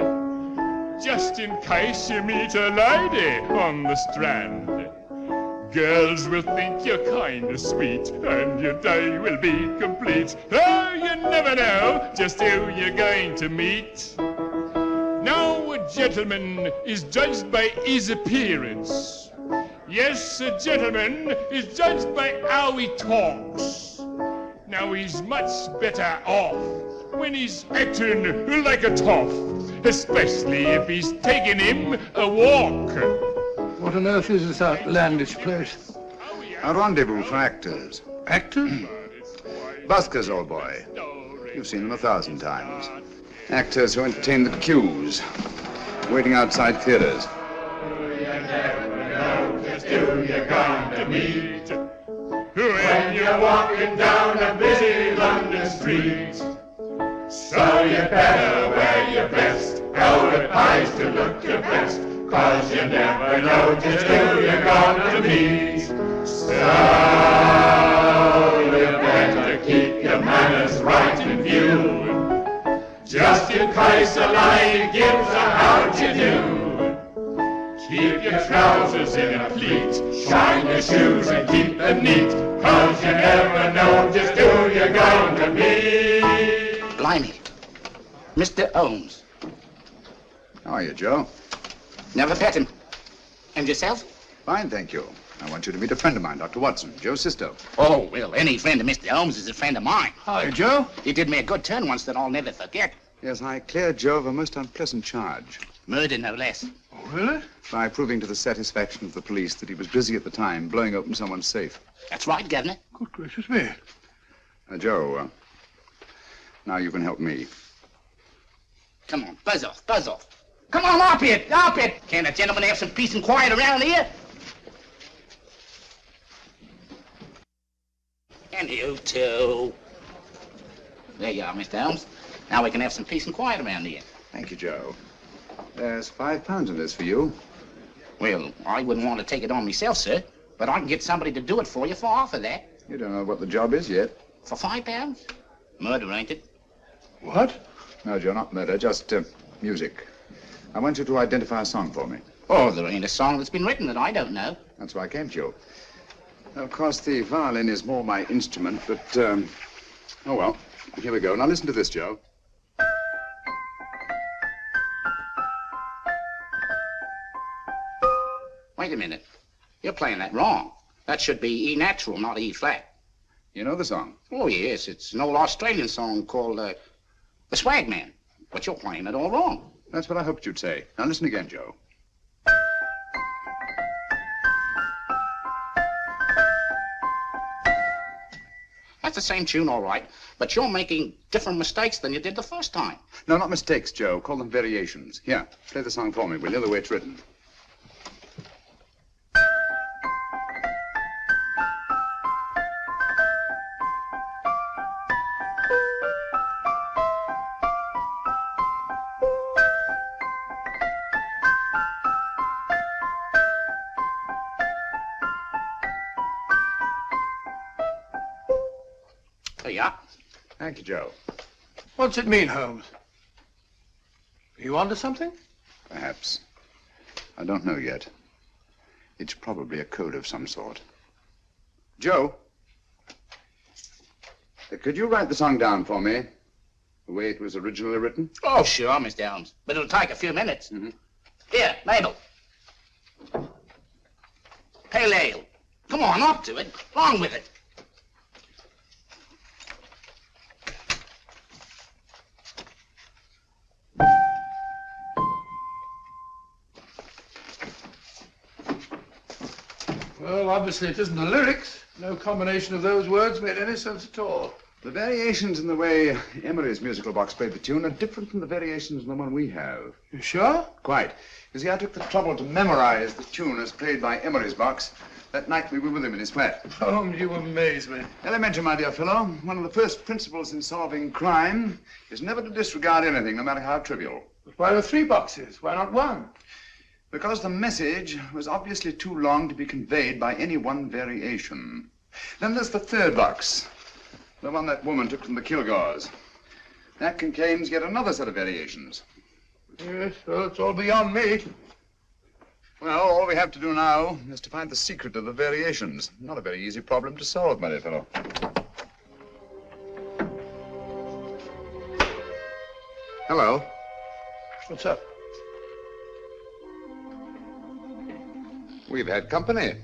just in case you meet a lady on the Strand. Girls will think you're kind of sweet, and your day will be complete. Oh, you never know just who you're going to meet. Now a gentleman is judged by his appearance. Yes, a gentleman is judged by how he talks. Now he's much better off when he's acting like a toff, especially if he's taking him a walk. What on earth is this outlandish place? A rendezvous for actors. Actors? Buskers, old boy. You've seen them 1,000 times. Actors who entertain the queues, waiting outside theaters. Who you're going to meet when you're walking down a busy London street. So you better wear your best, velvet pies to look your best, 'cause you never know just who you're going to meet. So you better keep your manners right in view, just in case a lady gives a how'd you do. Keep your trousers in a pleat, shine your shoes and keep them neat, 'cause you never know just who you're going to meet. Blimey. Mr. Holmes. How are you, Joe? Never met him. And yourself? Fine, thank you. I want you to meet a friend of mine, Dr. Watson, Joe Sisto. Oh, well, any friend of Mr. Holmes is a friend of mine. Hi, Joe. He did me a good turn once that I'll never forget. Yes, I cleared Joe of a most unpleasant charge. Murder, no less. Oh, really? By proving to the satisfaction of the police that he was busy at the time blowing open someone's safe. That's right, Governor. Good gracious me. Joe, now you can help me. Come on, buzz off, buzz off. Come on, up it, up it. Can't a gentleman have some peace and quiet around here? And you too. There you are, Mr. Holmes. Now we can have some peace and quiet around here. Thank you, Joe. There's £5 in this for you. Well, I wouldn't want to take it on myself, sir, but I can get somebody to do it for you for half of that. You don't know what the job is yet. For £5? Murder, ain't it? What? No, Joe, not murder, just music. I want you to identify a song for me. Oh, there ain't a song that's been written that I don't know. That's why I came to you. Of course, the violin is more my instrument, but, oh, well, here we go. Now listen to this, Joe. Wait a minute. You're playing that wrong. That should be E natural, not E flat. You know the song? Oh, yes. It's an old Australian song called The Swag Man. But you're playing it all wrong. That's what I hoped you'd say. Now listen again, Joe. That's the same tune, all right. But you're making different mistakes than you did the first time. No, not mistakes, Joe. Call them variations. Here, play the song for me, will you, the way it's written. There you are. Thank you, Joe. What's it mean, Holmes? Are you onto something? Perhaps. I don't know yet. It's probably a code of some sort. Joe, could you write the song down for me? The way it was originally written? Oh, sure, Mr. Holmes. But it'll take a few minutes. Mm-hmm. Here, Mabel. Pale ale. Come on, up to it. Along with it. Well, obviously it isn't the lyrics. No combination of those words made any sense at all. The variations in the way Emery's musical box played the tune are different from the variations in the one we have. You sure? Quite. You see, I took the trouble to memorize the tune as played by Emery's box that night we were with him in his flat. Holmes, you amaze me. Elementary, my dear fellow. One of the first principles in solving crime is never to disregard anything, no matter how trivial. But why are 3 boxes? Why not 1? Because the message was obviously too long to be conveyed by any one variation. Then there's the 3rd box, the one that woman took from the Kilgores. That contains yet another set of variations. Yes, well, it's all beyond me. Well, all we have to do now is to find the secret of the variations. Not a very easy problem to solve, my dear fellow. Hello. What's up? We've had company.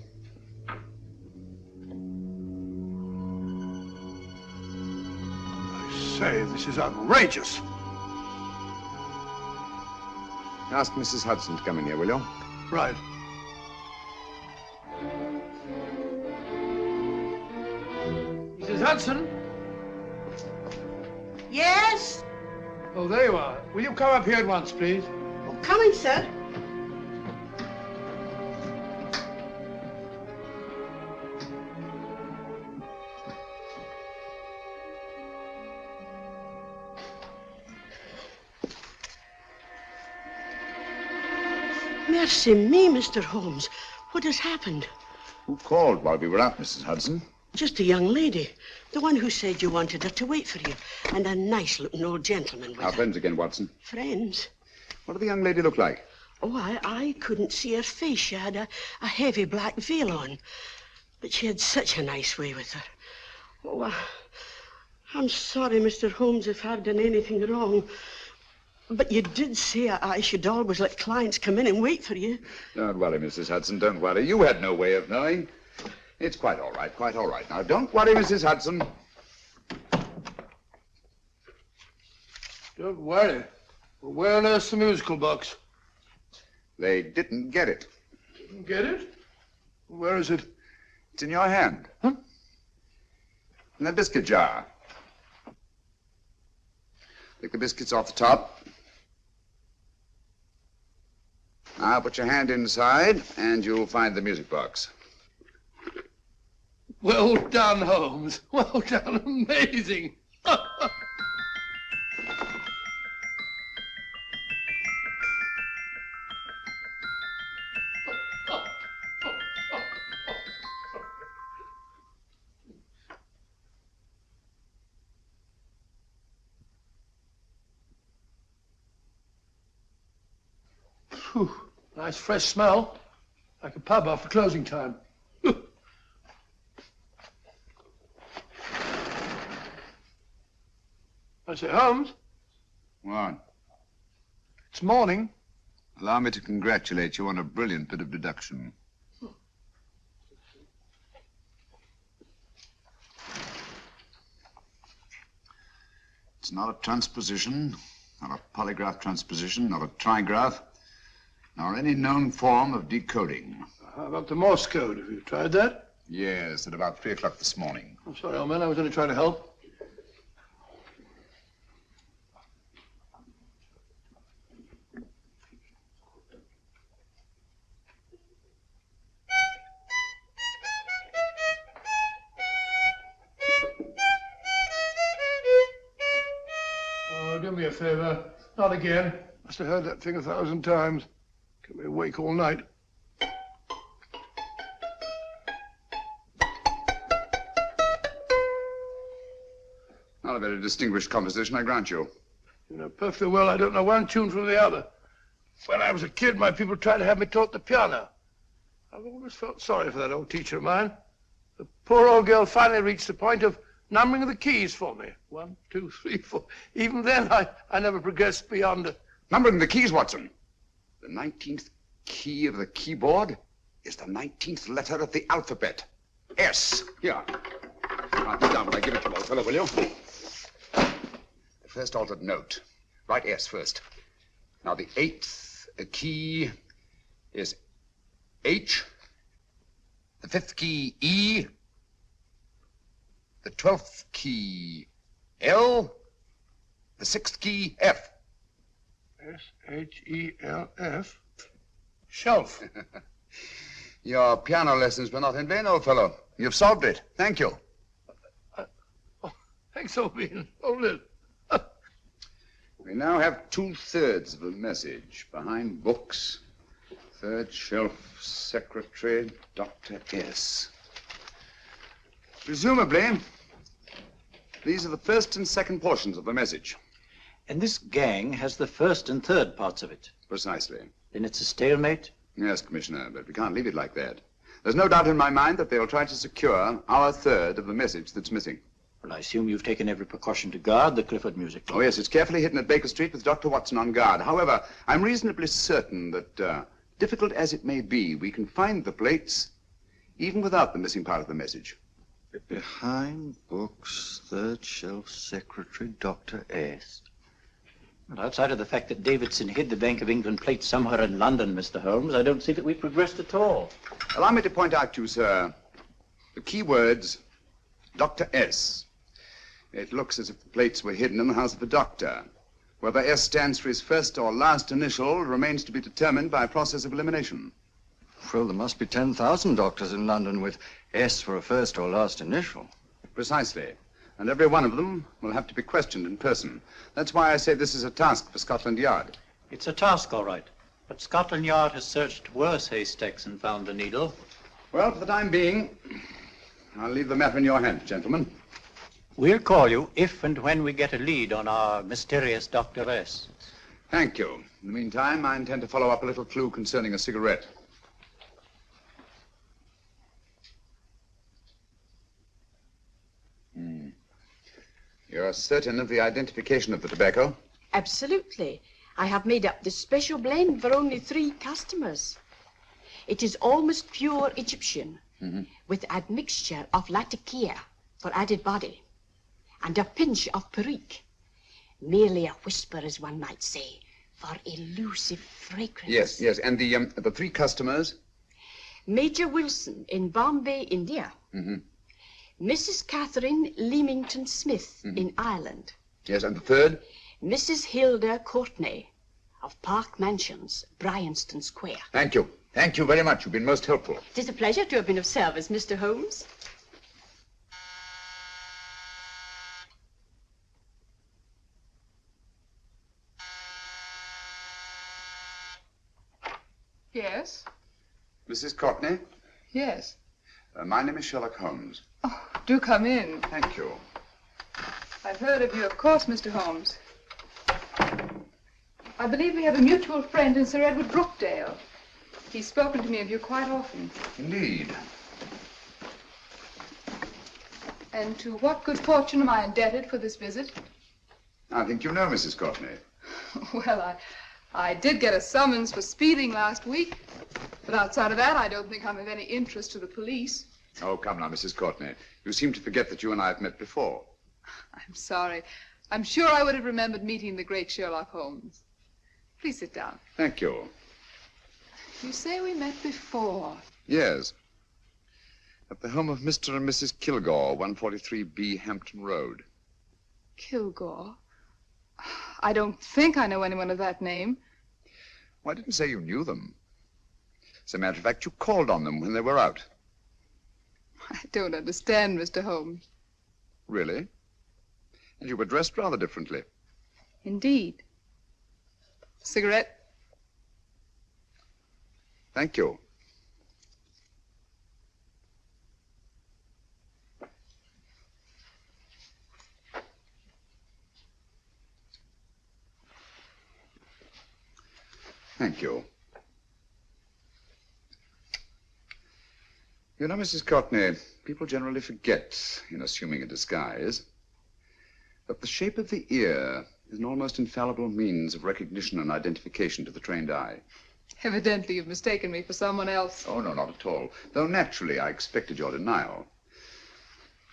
I say, this is outrageous. Ask Mrs. Hudson to come in here, will you? Right. Hudson? Yes? Oh, there you are. Will you come up here at once, please? Oh, coming, sir. Mercy me, Mr. Holmes. What has happened? Who called while we were out, Mrs. Hudson? Just a young lady. The one who said you wanted her to wait for you. And a nice-looking old gentleman with Our her. friends again, Watson. Friends? What did the young lady look like? Oh, I couldn't see her face. She had a heavy black veil on. But she had such a nice way with her. Oh, I'm sorry, Mr. Holmes, if I've done anything wrong. But you did say I should always let clients come in and wait for you. Don't worry, Mrs. Hudson, don't worry. You had no way of knowing. It's quite all right, quite all right. Now, don't worry, Mrs. Hudson. Don't worry. Well, where on earth's the musical box? They didn't get it. Didn't get it? Where is it? It's in your hand. Huh? In that biscuit jar. Take the biscuits off the top. Now put your hand inside, and you'll find the music box. Well done, Holmes. Well done. Amazing. Whew. Nice fresh smell. Like a pub after closing time. I say, Holmes? What? It's morning. Allow me to congratulate you on a brilliant bit of deduction. It's not a transposition, not a polygraph transposition, not a trigraph, nor any known form of decoding. How about the Morse code? Have you tried that? Yes, at about 3 o'clock this morning. I'm sorry, old man. I was only trying to help. Oh, do me a favor. Not again. Must have heard that thing 1,000 times. Kept me awake all night. Not a very distinguished composition, I grant you. You know perfectly well I don't know one tune from the other. When I was a kid, my people tried to have me taught the piano. I've always felt sorry for that old teacher of mine. The poor old girl finally reached the point of numbering the keys for me. 1, 2, 3, 4. Even then, I never progressed beyond it. Numbering the keys, Watson. The 19th key of the keyboard is the 19th letter of the alphabet. S. Here. Write this down when I give it to you, old fellow, will you? The first altered note. Write S first. Now, the 8th key is H. The 5th key, E. The 12th key, L. The 6th key, F. S-H-E-L-F. Shelf. Your piano lessons were not in vain, old fellow. You've solved it. Thank you. Thanks, old bean. Hold it. We now have 2/3 of a message. Behind books, third shelf, secretary, Dr. S. Presumably, these are the first and second portions of the message. And this gang has the first and third parts of it. Precisely. Then it's a stalemate? Yes, Commissioner, but we can't leave it like that. There's no doubt in my mind that they'll try to secure our third of the message that's missing. Well, I assume you've taken every precaution to guard the Clifford Music Club. Oh, yes, it's carefully hidden at Baker Street with Dr. Watson on guard. However, I'm reasonably certain that, difficult as it may be, we can find the plates even without the missing part of the message. Behind books, third shelf, secretary, Dr. S. Well, outside of the fact that Davidson hid the Bank of England plate somewhere in London, Mr. Holmes, I don't see that we've progressed at all. Allow me to point out to you, sir, the key words Dr. S. It looks as if the plates were hidden in the house of the doctor. Whether S stands for his first or last initial remains to be determined by a process of elimination. Well, there must be 10,000 doctors in London with S for a first or last initial. Precisely. And every one of them will have to be questioned in person. That's why I say this is a task for Scotland Yard. It's a task, all right. But Scotland Yard has searched worse haystacks and found the needle. Well, for the time being, I'll leave the matter in your hands, gentlemen. We'll call you if and when we get a lead on our mysterious Dr. S. Thank you. In the meantime, I intend to follow up a little clue concerning a cigarette. You're certain of the identification of the tobacco? Absolutely. I have made up this special blend for only 3 customers. It is almost pure Egyptian, with admixture of latakia for added body, and a pinch of perique. Merely a whisper, as one might say, for elusive fragrance. Yes. And the 3 customers? Major Wilson in Bombay, India. Mrs. Catherine Leamington Smith in Ireland. Yes, and the 3rd? Mrs. Hilda Courtney of Park Mansions, Bryanston Square. Thank you. Thank you very much. You've been most helpful. It is a pleasure to have been of service, Mr. Holmes. Yes? Mrs. Courtney? Yes. My name is Sherlock Holmes. Oh, do come in. Thank you. I've heard of you, of course, Mr. Holmes. I believe we have a mutual friend in Sir Edward Brookdale. He's spoken to me of you quite often. Indeed. And to what good fortune am I indebted for this visit? I think you know Mrs. Courtney. Well, I did get a summons for speeding last week. But outside of that, I don't think I'm of any interest to the police. Oh, come now, Mrs. Courtney. You seem to forget that you and I have met before. I'm sorry. I'm sure I would have remembered meeting the great Sherlock Holmes. Please sit down. Thank you. You say we met before. Yes. At the home of Mr. and Mrs. Kilgore, 143B Hampton Road. Kilgore? I don't think I know anyone of that name. Well, I didn't say you knew them. As a matter of fact, you called on them when they were out. I don't understand, Mr. Holmes. Really? And you were dressed rather differently. Indeed. Cigarette? Thank you. Thank you. You know, Mrs. Courtney, people generally forget, in assuming a disguise, that the shape of the ear is an almost infallible means of recognition and identification to the trained eye. Evidently, you've mistaken me for someone else. Oh, no, not at all. Though naturally, I expected your denial.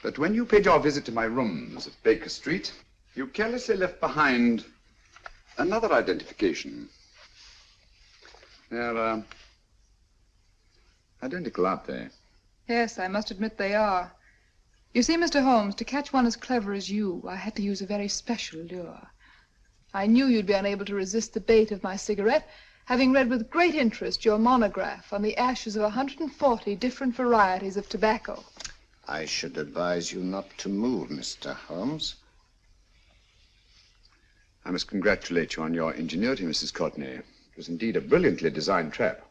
But when you paid your visit to my rooms at Baker Street, you carelessly left behind another identification. They're, identical, aren't they? Yes, I must admit they are. You see, Mr. Holmes, to catch one as clever as you, I had to use a very special lure. I knew you'd be unable to resist the bait of my cigarette, having read with great interest your monograph on the ashes of 140 different varieties of tobacco. I should advise you not to move, Mr. Holmes. I must congratulate you on your ingenuity, Mrs. Courtney. It was indeed a brilliantly designed trap.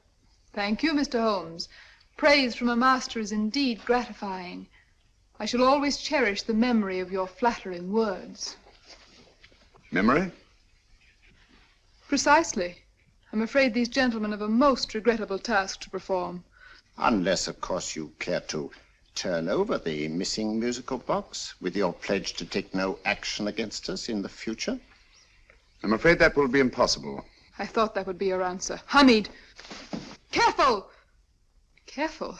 Thank you, Mr. Holmes. Praise from a master is indeed gratifying. I shall always cherish the memory of your flattering words. Memory? Precisely. I'm afraid these gentlemen have a most regrettable task to perform. Unless, of course, you care to turn over the missing musical box with your pledge to take no action against us in the future. I'm afraid that will be impossible. I thought that would be your answer. Hamid! Careful! Careful.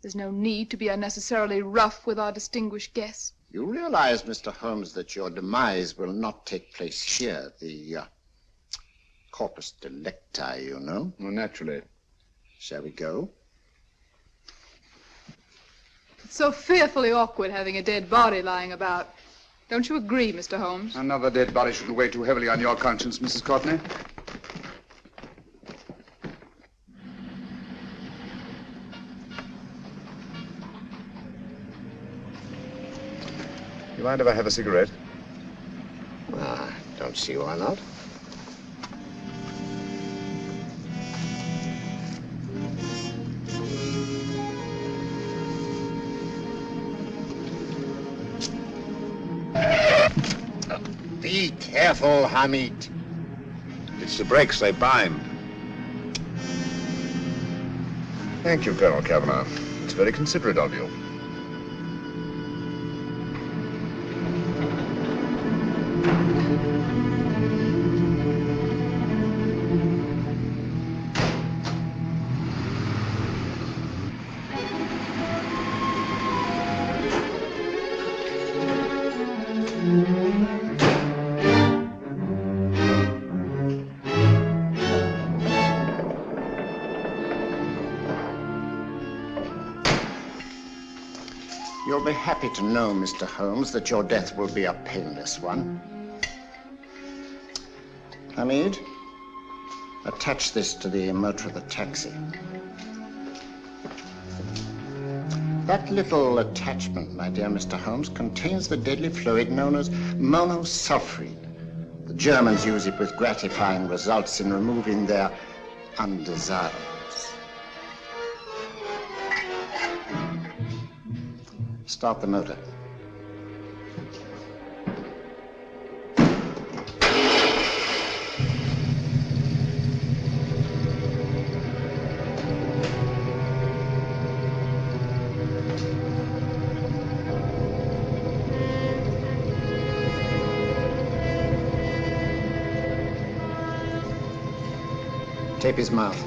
There's no need to be unnecessarily rough with our distinguished guest. You realize, Mr. Holmes, that your demise will not take place here. The corpus delicti, you know. Well, naturally. Shall we go? It's so fearfully awkward having a dead body lying about. Don't you agree, Mr. Holmes? Another dead body shouldn't weigh too heavily on your conscience, Mrs. Courtney. You mind if I have a cigarette? Don't see why not. Be careful, Hamid. It's the brakes, they bind. Thank you, Colonel Kavanagh. It's very considerate of you. You'll be happy to know, Mr. Holmes, that your death will be a painless one. Hamid, attach this to the motor of the taxi. That little attachment, my dear Mr. Holmes, contains the deadly fluid known as monosulfide. The Germans use it with gratifying results in removing their undesirables. Start the motor. Tape his mouth.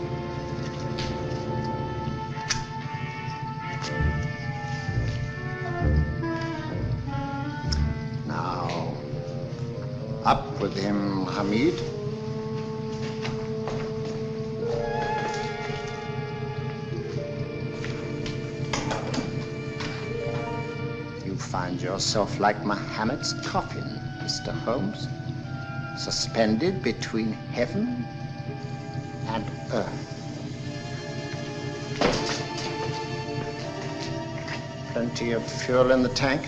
Now, up with him, Hamid. You find yourself like Muhammad's coffin, Mr. Holmes, suspended between heaven and earth. Plenty of fuel in the tank?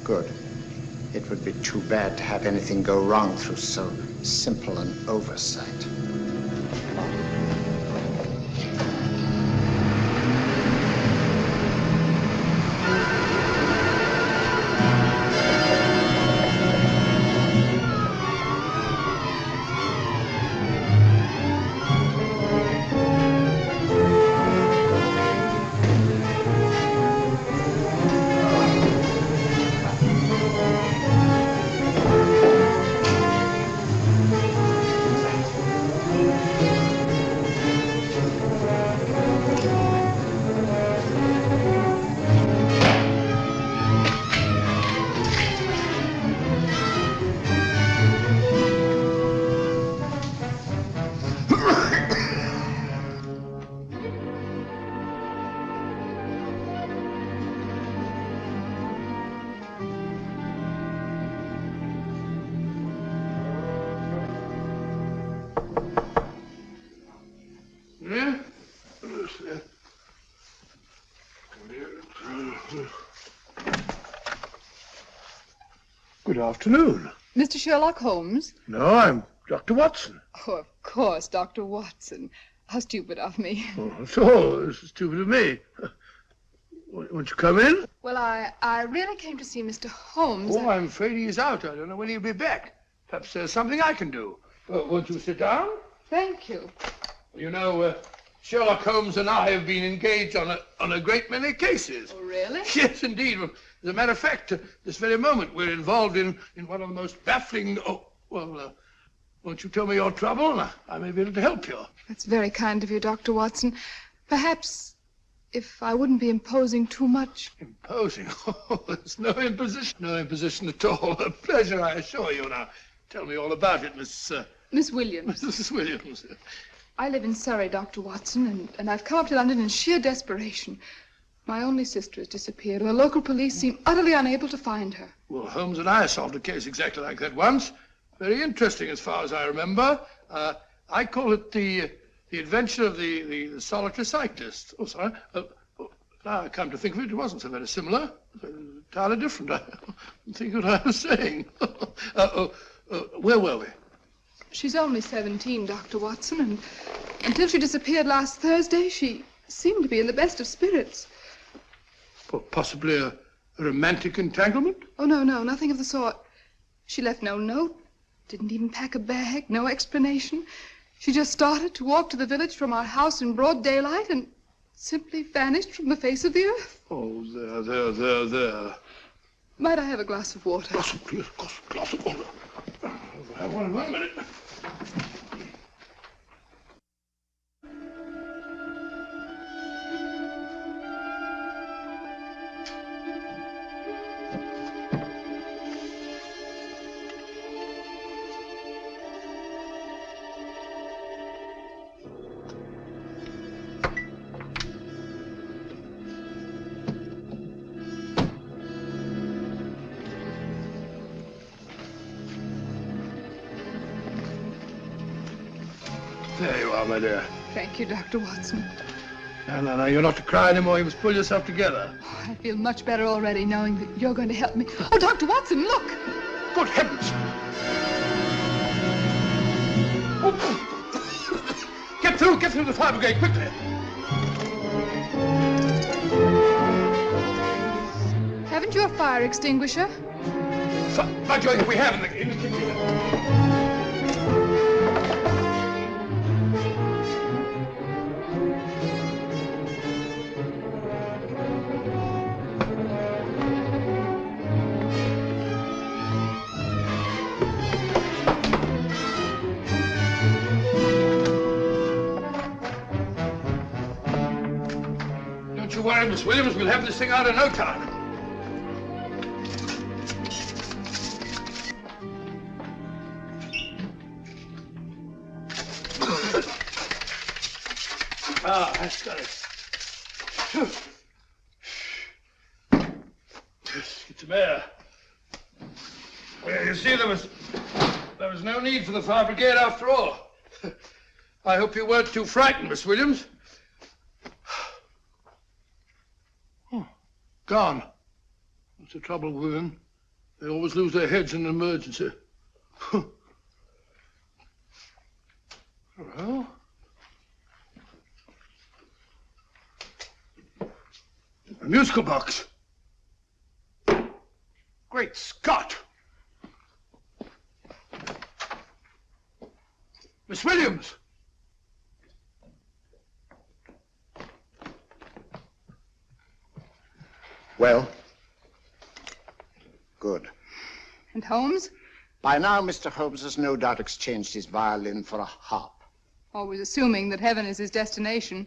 Good. It would be too bad to have anything go wrong through so simple an oversight. Good afternoon. Mr. Sherlock Holmes? No, I'm Dr. Watson. Oh, of course, Dr. Watson. How stupid of me. Oh, so stupid of me. Won't you come in? Well, I really came to see Mr. Holmes. Oh, I'm afraid he's out. I don't know when he'll be back. Perhaps there's something I can do. Won't you sit down? Thank you. You know, Sherlock Holmes and I have been engaged on a great many cases. Oh, really? Yes, indeed. As a matter of fact, this very moment, we're involved in one of the most baffling... Oh, well, won't you tell me your trouble? I may be able to help you. That's very kind of you, Dr. Watson. Perhaps if I wouldn't be imposing too much. Imposing? Oh, there's no imposition. No imposition at all. A pleasure, I assure you. Now, tell me all about it, Miss Williams. Mrs. Williams. I live in Surrey, Dr. Watson, and I've come up to London in sheer desperation. My only sister has disappeared, and the local police seem utterly unable to find her. Well, Holmes and I solved a case exactly like that once. Very interesting as far as I remember. I call it the adventure of the solitary cyclist. Oh, sorry. Now I come to think of it, it wasn't so very similar. Entirely different. I don't think what I was saying. Where were we? She's only 17, Dr. Watson, and until she disappeared last Thursday, she seemed to be in the best of spirits. Possibly a romantic entanglement? Oh, no, nothing of the sort. She left no note, didn't even pack a bag, no explanation. She just started to walk to the village from our house in broad daylight and simply vanished from the face of the earth. Oh, there. Might I have a glass of water? Glass of water. Have one in 1 minute. There you are, my dear. Thank you, Dr. Watson. No, you're not to cry anymore. You must pull yourself together. Oh, I feel much better already knowing that you're going to help me. Oh, Dr. Watson, look! Good heavens! Get through the fire brigade, quickly! Haven't you a fire extinguisher? By George, we have in the kitchen. Don't you worry, Miss Williams. We'll have this thing out in no time. That's got it. Get some air. Well, you see, there was no need for the fire brigade after all. I hope you weren't too frightened, Miss Williams. Oh, gone. That's the trouble with women. They always lose their heads in an emergency. Well. A musical box. Great Scott! Miss Williams! Well? Good. And Holmes? By now, Mr. Holmes has no doubt exchanged his violin for a harp. Always assuming that heaven is his destination.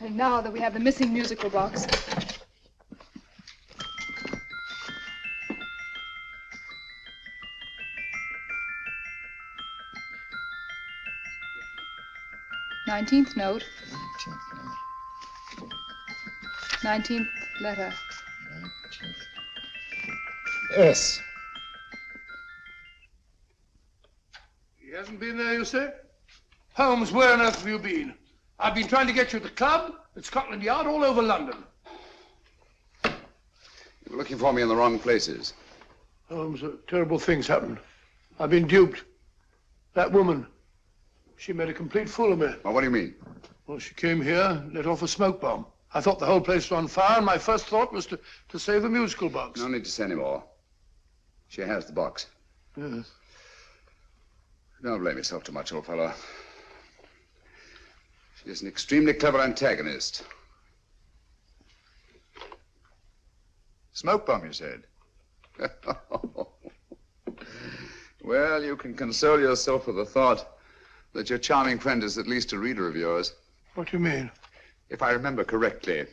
And now that we have the missing musical box. Nineteenth note. 19th letter. Yes. He hasn't been there, you say? Holmes, where on earth have you been? I've been trying to get you at the club, at Scotland Yard, all over London. You were looking for me in the wrong places. Holmes, terrible things happened. I've been duped. That woman, she made a complete fool of me. Well, what do you mean? Well, she came here, let off a smoke bomb. I thought the whole place was on fire, and my first thought was to save the musical box. No need to say any more. She has the box. Yes. Don't blame yourself too much, old fellow. She's an extremely clever antagonist. Smoke bomb, you said? Well, you can console yourself with the thought that your charming friend is at least a reader of yours. What do you mean? If I remember correctly,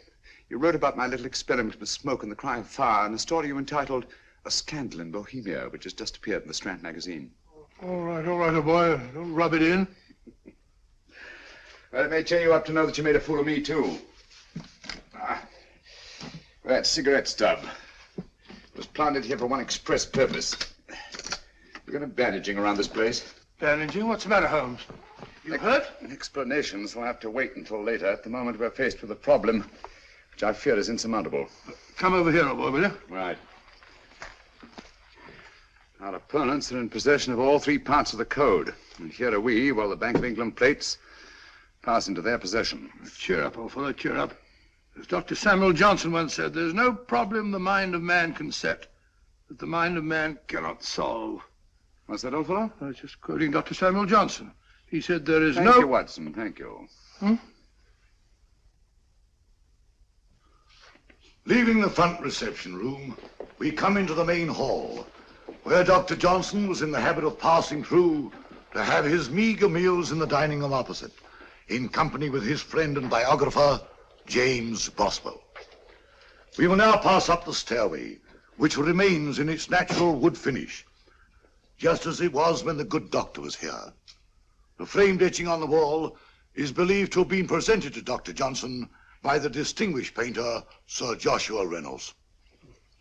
you wrote about my little experiment with smoke and the cry of fire in a story you entitled A Scandal in Bohemia, which has just appeared in the Strand magazine. All right, old boy. Don't rub it in. Well, it may cheer you up to know that you made a fool of me, too. That cigarette stub was planted here for one express purpose. You're going to bandaging around this place. Bandaging? What's the matter, Holmes? You hurt? Explanations will have to wait until later. At the moment, we're faced with a problem which I fear is insurmountable. Come over here, old boy, will you? Right. Our opponents are in possession of all three parts of the code. And here are we, while the Bank of England plates pass into their possession. Cheer up, old fellow, cheer up. As Dr. Samuel Johnson once said, there's no problem the mind of man can set that the mind of man cannot solve. What's that, old fellow? I was just quoting Dr. Samuel Johnson. He said there is Thank you, Watson. Thank you. Leaving the front reception room, we come into the main hall, where Dr. Johnson was in the habit of passing through to have his meager meals in the dining room opposite, in company with his friend and biographer, James Boswell. We will now pass up the stairway, which remains in its natural wood finish, just as it was when the good doctor was here. The framed etching on the wall is believed to have been presented to Dr. Johnson by the distinguished painter, Sir Joshua Reynolds.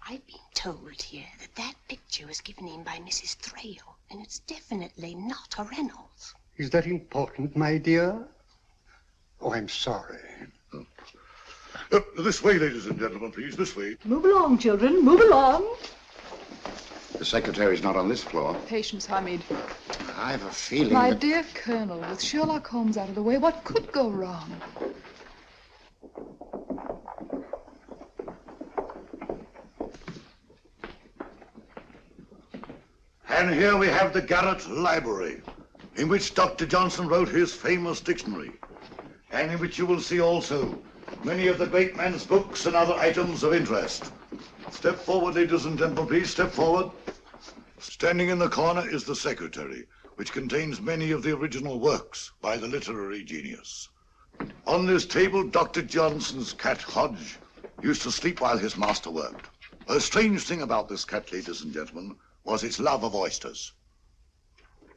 I've been told here that that picture was given in by Mrs. Thrale, and it's definitely not a Reynolds. Is that important, my dear? Oh, I'm sorry. This way, ladies and gentlemen, please, this way. Move along, children, move along. The secretary's not on this floor. Patience, Hamid. I have a feeling My that... dear Colonel, with Sherlock Holmes out of the way, what could go wrong? And here we have the Garrett Library, in which Dr. Johnson wrote his famous dictionary, and in which you will see also many of the great man's books and other items of interest. Step forward, ladies and gentlemen, please, step forward. Standing in the corner is the secretary, which contains many of the original works by the literary genius. On this table, Dr. Johnson's cat, Hodge, used to sleep while his master worked. A strange thing about this cat, ladies and gentlemen, was its love of oysters.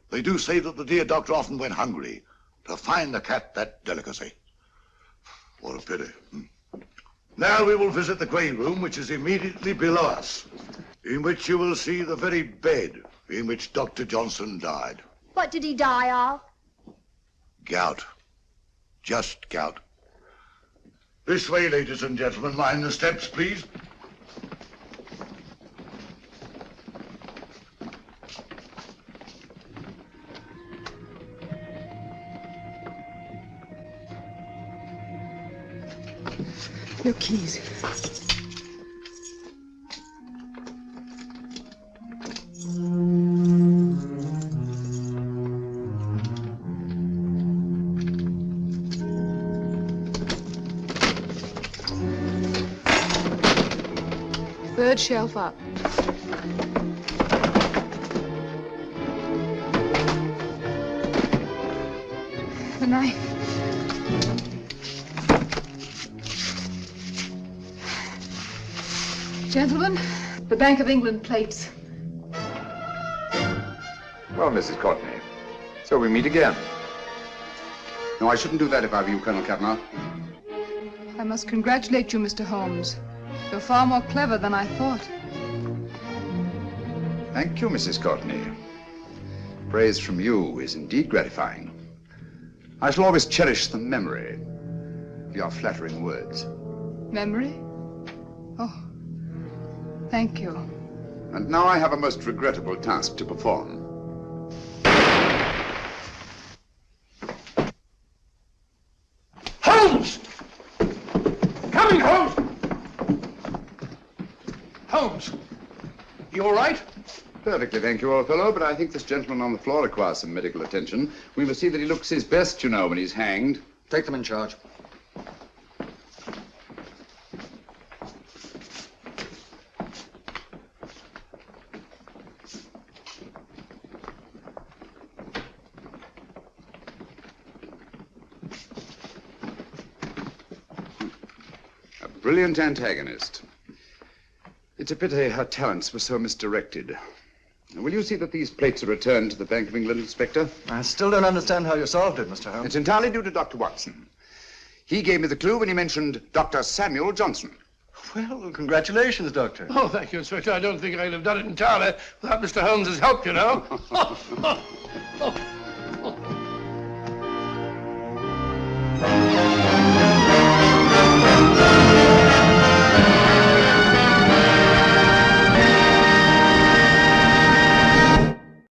They do say that the dear doctor often went hungry to find the cat that delicacy. What a pity. Now we will visit the grain room, which is immediately below us, in which you will see the very bed in which Dr. Johnson died. What did he die of? Gout. Just gout. This way, ladies and gentlemen. Mind the steps, please. Your keys. Third shelf up. The knife. Gentlemen, the Bank of England plates. Well, Mrs. Courtney, so we meet again. No, I shouldn't do that if I were you, Colonel Cavanaugh. I must congratulate you, Mr. Holmes. You're far more clever than I thought. Thank you, Mrs. Courtney. Praise from you is indeed gratifying. I shall always cherish the memory of your flattering words. Memory? Oh, thank you. And now I have a most regrettable task to perform. Holmes! Coming, Holmes! Holmes, you all right? Perfectly, thank you, old fellow, but I think this gentleman on the floor requires some medical attention. We must see that he looks his best, you know, when he's hanged. Take them in charge. A brilliant antagonist. It's a pity her talents were so misdirected. Will you see that these plates are returned to the Bank of England, Inspector? I still don't understand how you solved it, Mr. Holmes. It's entirely due to Dr. Watson. He gave me the clue when he mentioned Dr. Samuel Johnson. Well, congratulations, Doctor. Oh, thank you, Inspector. I don't think I'd have done it entirely without Mr. Holmes's help, you know.